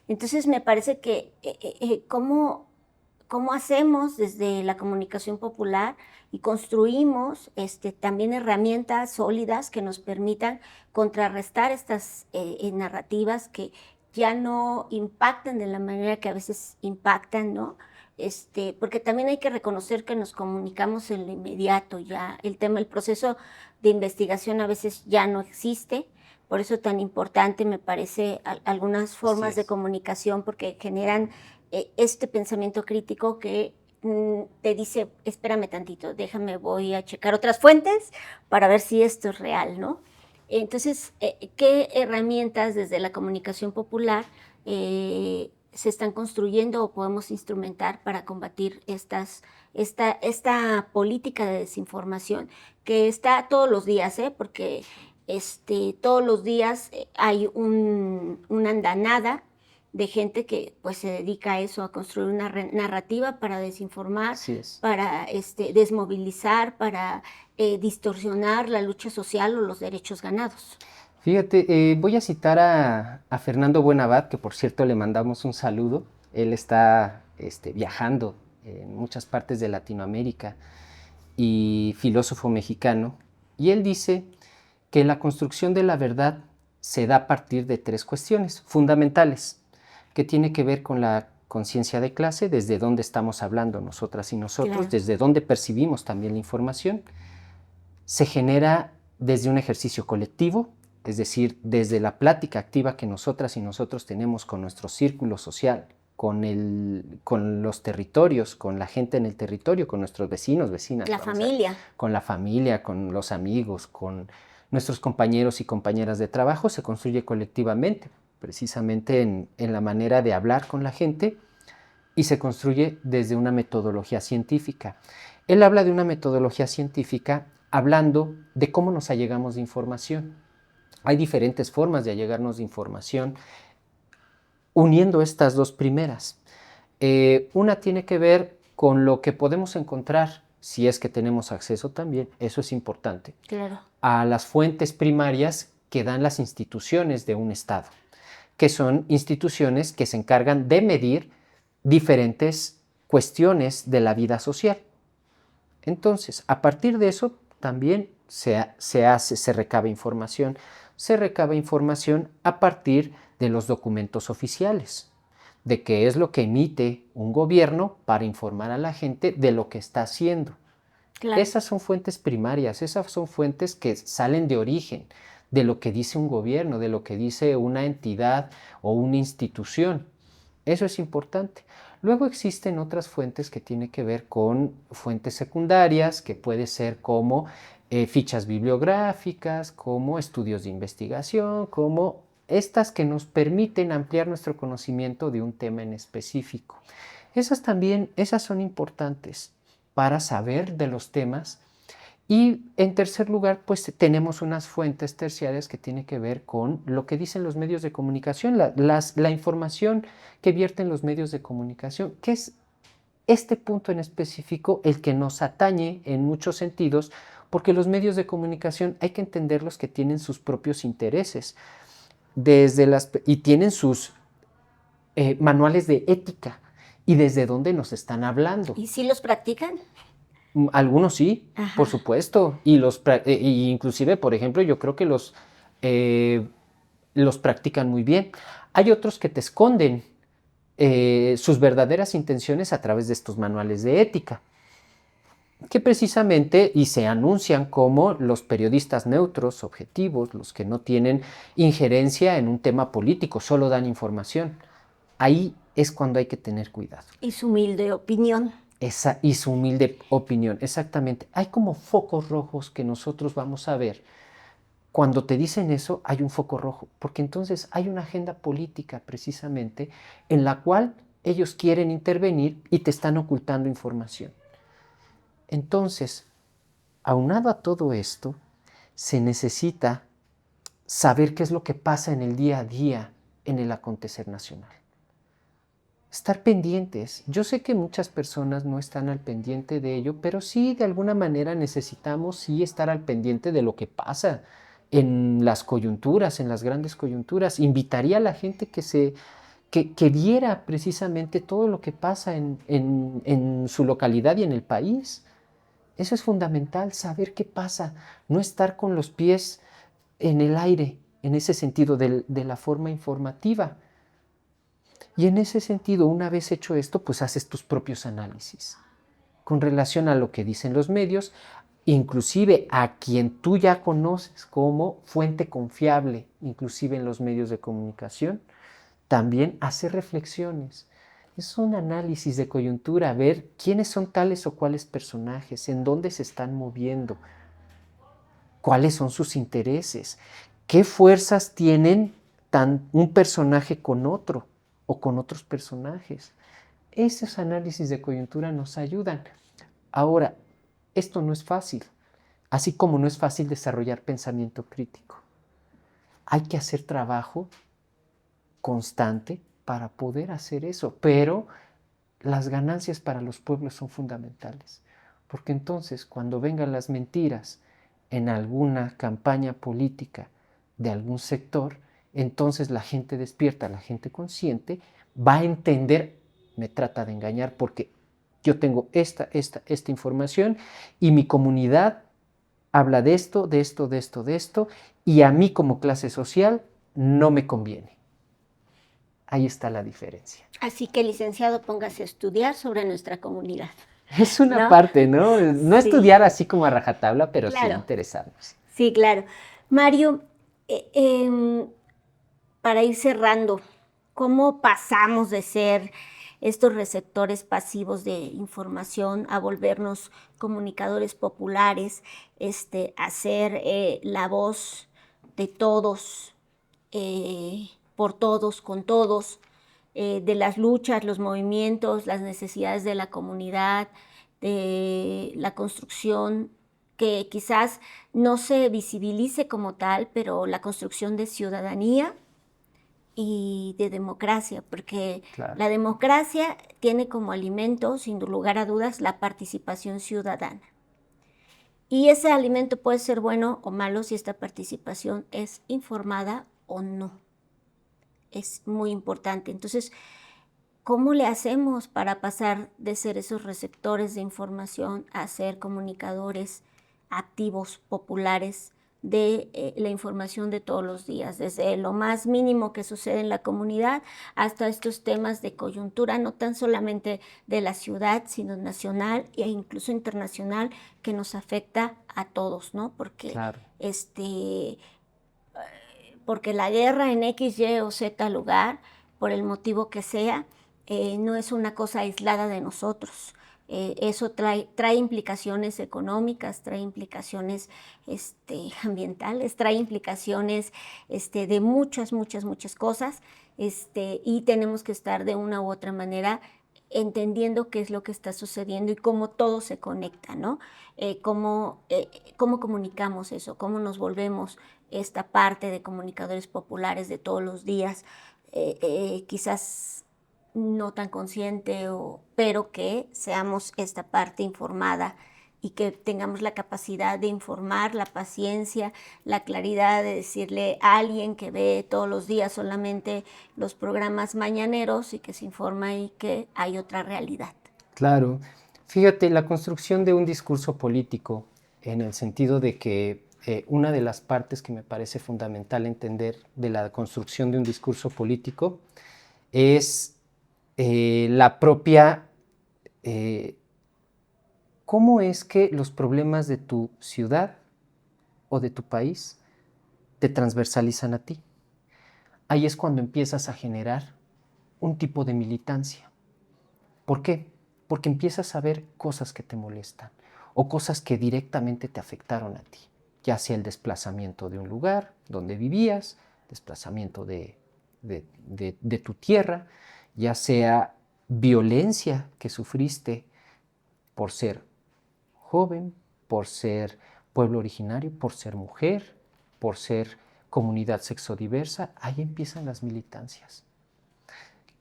Entonces me parece que cómo hacemos desde la comunicación popular y construimos también herramientas sólidas que nos permitan contrarrestar estas narrativas que ya no impactan de la manera que a veces impactan, ¿no? Porque también hay que reconocer que nos comunicamos en lo inmediato, ya el proceso de investigación a veces ya no existe. Por eso tan importante me parece algunas formas de comunicación, porque generan este pensamiento crítico que te dice, espérame tantito, voy a checar otras fuentes para ver si esto es real, ¿no? Entonces, ¿qué herramientas desde la comunicación popular se están construyendo o podemos instrumentar para combatir esta política de desinformación que está todos los días, porque todos los días hay una andanada de gente que pues se dedica a eso, a construir una narrativa para desinformar, para desmovilizar, para distorsionar la lucha social o los derechos ganados. Fíjate, voy a citar a Fernando Buenabad, que por cierto le mandamos un saludo. Él está viajando en muchas partes de Latinoamérica y filósofo mexicano, y él dice que la construcción de la verdad se da a partir de 3 cuestiones fundamentales, que tiene que ver con la conciencia de clase, desde dónde estamos hablando nosotras y nosotros, claro, desde dónde percibimos también la información. Se genera desde un ejercicio colectivo, es decir, desde la plática activa que nosotras y nosotros tenemos con nuestro círculo social, con los territorios, con la gente en el territorio, con nuestros vecinos, vecinas. La familia. Con la familia, con los amigos, con nuestros compañeros y compañeras de trabajo, se construye colectivamente, precisamente en la manera de hablar con la gente, y se construye desde una metodología científica. Él habla de una metodología científica hablando de cómo nos allegamos de información. Hay diferentes formas de allegarnos de información, uniendo estas 2 primeras. Una tiene que ver con lo que podemos encontrar, si es que tenemos acceso también, eso es importante, claro, a las fuentes primarias que dan las instituciones de un Estado, que son instituciones que se encargan de medir diferentes cuestiones de la vida social. Entonces, a partir de eso también se recaba información. Se recaba información a partir de los documentos oficiales, de qué es lo que emite un gobierno para informar a la gente de lo que está haciendo. Claro. Esas son fuentes primarias, esas son fuentes que salen de origen, de lo que dice un gobierno, de lo que dice una entidad o una institución. Eso es importante. Luego existen otras fuentes que tienen que ver con fuentes secundarias, que puede ser como fichas bibliográficas, como estudios de investigación, como estas que nos permiten ampliar nuestro conocimiento de un tema en específico. Esas son importantes para saber de los temas. Y en tercer lugar, pues tenemos unas fuentes terciarias que tienen que ver con lo que dicen los medios de comunicación, la información que vierten los medios de comunicación, que es este punto en específico el que nos atañe en muchos sentidos, porque los medios de comunicación hay que entenderlos que tienen sus propios intereses y tienen sus manuales de ética y desde dónde nos están hablando. ¿Y si los practican? Algunos sí, ajá, por supuesto, y inclusive, por ejemplo, yo creo que los practican muy bien. Hay otros que te esconden sus verdaderas intenciones a través de estos manuales de ética, que precisamente y se anuncian como los periodistas neutros, objetivos, los que no tienen injerencia en un tema político, solo dan información. Ahí es cuando hay que tener cuidado. Y su humilde opinión. Y su humilde opinión, exactamente. Hay como focos rojos que nosotros vamos a ver. Cuando te dicen eso, hay un foco rojo, porque entonces hay una agenda política precisamente en la cual ellos quieren intervenir y te están ocultando información. Entonces, aunado a todo esto, se necesita saber qué es lo que pasa en el día a día en el acontecer nacional. Estar pendientes. Yo sé que muchas personas no están al pendiente de ello, pero sí, de alguna manera necesitamos sí estar al pendiente de lo que pasa en las coyunturas, en las grandes coyunturas. Invitaría a la gente que que viera precisamente todo lo que pasa en su localidad y en el país. Eso es fundamental, saber qué pasa, no estar con los pies en el aire, en ese sentido de la forma informativa. Y en ese sentido, una vez hecho esto, pues haces tus propios análisis con relación a lo que dicen los medios, inclusive a quien tú ya conoces como fuente confiable, inclusive en los medios de comunicación, también hacer reflexiones. Es un análisis de coyuntura, ver quiénes son tales o cuales personajes, en dónde se están moviendo, cuáles son sus intereses, qué fuerzas tienen un personaje con otro o con otros personajes. Esos análisis de coyuntura nos ayudan. Ahora, esto no es fácil, así como no es fácil desarrollar pensamiento crítico. Hay que hacer trabajo constante para poder hacer eso, pero las ganancias para los pueblos son fundamentales, porque entonces cuando vengan las mentiras en alguna campaña política de algún sector, entonces la gente despierta, la gente consciente va a entender, me trata de engañar porque yo tengo esta información y mi comunidad habla de esto, de esto, de esto, de esto, y a mí como clase social no me conviene. Ahí está la diferencia. Así que, licenciado, póngase a estudiar sobre nuestra comunidad. Es una ¿No? parte, ¿no? No Sí. Estudiar así como a rajatabla, pero sí Claro. interesarnos. Sí, claro. Mario, para ir cerrando, ¿cómo pasamos de ser estos receptores pasivos de información a volvernos comunicadores populares, a ser la voz de todos, por todos, con todos, de las luchas, los movimientos, las necesidades de la comunidad, de la construcción que quizás no se visibilice como tal, pero la construcción de ciudadanía y de democracia, porque Claro. la democracia tiene como alimento, sin lugar a dudas, la participación ciudadana. Y ese alimento puede ser bueno o malo si esta participación es informada o no. Es muy importante. Entonces, ¿cómo le hacemos para pasar de ser esos receptores de información a ser comunicadores activos, populares de la información de todos los días, desde lo más mínimo que sucede en la comunidad hasta estos temas de coyuntura, no tan solamente de la ciudad, sino nacional e incluso internacional, que nos afecta a todos, ¿no? Porque, Claro. porque la guerra en X, Y o Z lugar, por el motivo que sea, no es una cosa aislada de nosotros. Eso trae implicaciones económicas, trae implicaciones ambientales, trae implicaciones de muchas, muchas, muchas cosas, y tenemos que estar de una u otra manera entendiendo qué es lo que está sucediendo y cómo todo se conecta, ¿no? Cómo comunicamos eso, cómo nos volvemos esta parte de comunicadores populares de todos los días, quizás no tan consciente, pero que seamos esta parte informada y que tengamos la capacidad de informar, la paciencia, la claridad de decirle a alguien que ve todos los días solamente los programas mañaneros y que se informa y que hay otra realidad. Claro. Fíjate, la construcción de un discurso político, en el sentido de que una de las partes que me parece fundamental entender de la construcción de un discurso político es la propia, cómo es que los problemas de tu ciudad o de tu país te transversalizan a ti. Ahí es cuando empiezas a generar un tipo de militancia. ¿Por qué? Porque empiezas a ver cosas que te molestan o cosas que directamente te afectaron a ti, ya sea el desplazamiento de un lugar donde vivías, desplazamiento de tu tierra, ya sea violencia que sufriste por ser joven, por ser pueblo originario, por ser mujer, por ser comunidad sexodiversa. Ahí empiezan las militancias.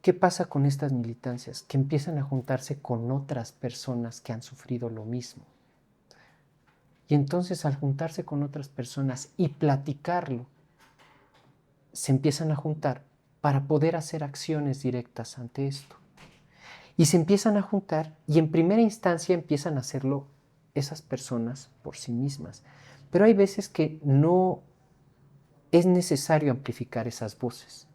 ¿Qué pasa con estas militancias? Que empiezan a juntarse con otras personas que han sufrido lo mismo. Y entonces, al juntarse con otras personas y platicarlo, se empiezan a juntar para poder hacer acciones directas ante esto. Y se empiezan a juntar y en primera instancia empiezan a hacerlo esas personas por sí mismas. Pero hay veces que no es necesario amplificar esas voces.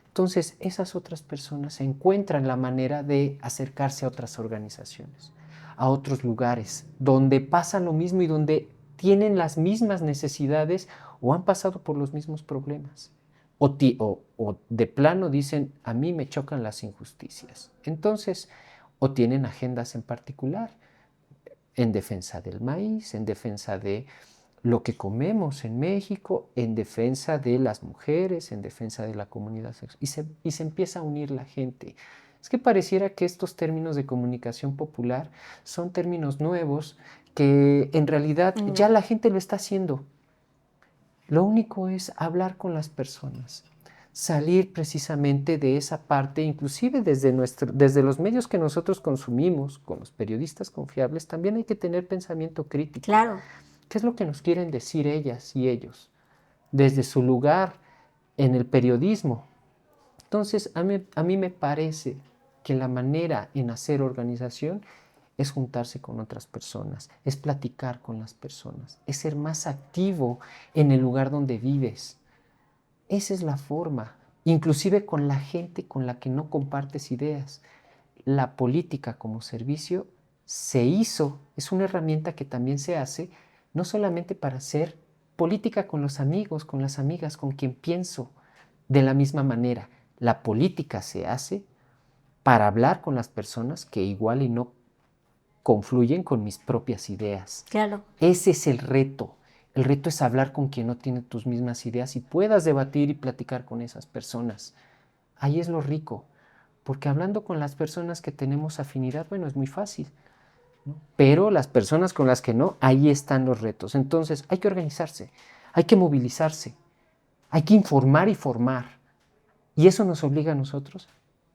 Entonces, esas otras personas encuentran la manera de acercarse a otras organizaciones, a otros lugares, donde pasa lo mismo y donde tienen las mismas necesidades o han pasado por los mismos problemas. O de plano dicen, a mí me chocan las injusticias. Entonces, o tienen agendas en particular, en defensa del maíz, en defensa de lo que comemos en México, en defensa de las mujeres, en defensa de la comunidad sexual, y se empieza a unir la gente. Es que pareciera que estos términos de comunicación popular son términos nuevos que en realidad ya la gente lo está haciendo. Lo único es hablar con las personas, salir precisamente de esa parte, inclusive desde los medios que nosotros consumimos, con los periodistas confiables, también hay que tener pensamiento crítico. Claro. ¿Qué es lo que nos quieren decir ellas y ellos desde su lugar en el periodismo? Entonces, a mí me parece que la manera en hacer organización es juntarse con otras personas, es platicar con las personas, es ser más activo en el lugar donde vives. Esa es la forma, inclusive con la gente con la que no compartes ideas. La política como servicio se hizo, es una herramienta que también se hace no solamente para hacer política con los amigos, con las amigas, con quien pienso de la misma manera. La política se hace para hablar con las personas que igual y no confluyen con mis propias ideas. Claro. Ese es el reto. El reto es hablar con quien no tiene tus mismas ideas y puedas debatir y platicar con esas personas. Ahí es lo rico, porque hablando con las personas que tenemos afinidad, bueno, es muy fácil, ¿no? Pero las personas con las que no, ahí están los retos. Entonces hay que organizarse, hay que movilizarse, hay que informar y formar. Y eso nos obliga a nosotros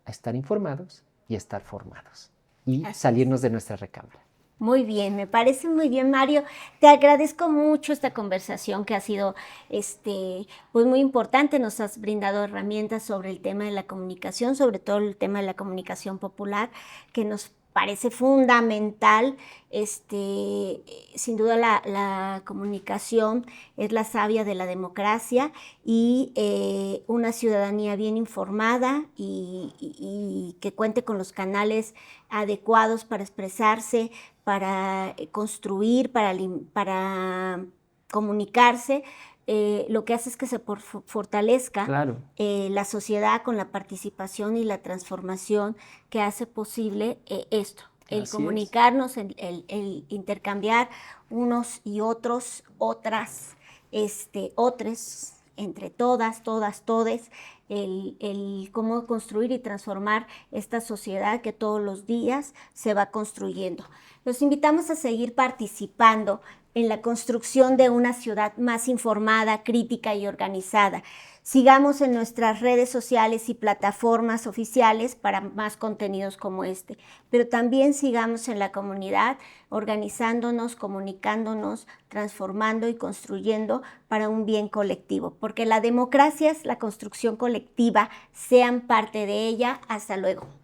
a estar informados y a estar formados y salirnos de nuestra recámara. Muy bien, me parece muy bien, Mario. Te agradezco mucho esta conversación que ha sido pues muy importante. Nos has brindado herramientas sobre el tema de la comunicación, sobre todo el tema de la comunicación popular, que nos parece fundamental. Sin duda la comunicación es la savia de la democracia y una ciudadanía bien informada y que cuente con los canales adecuados para expresarse, para construir, para comunicarse, lo que hace es que se fortalezca la sociedad con la participación y la transformación que hace posible esto, el comunicarnos, el intercambiar unos y otros, otras, otros, entre todas, todes, el cómo construir y transformar esta sociedad que todos los días se va construyendo. Los invitamos a seguir participando en la construcción de una ciudad más informada, crítica y organizada. Sigamos en nuestras redes sociales y plataformas oficiales para más contenidos como este, pero también sigamos en la comunidad organizándonos, comunicándonos, transformando y construyendo para un bien colectivo, porque la democracia es la construcción colectiva, sean parte de ella. Hasta luego.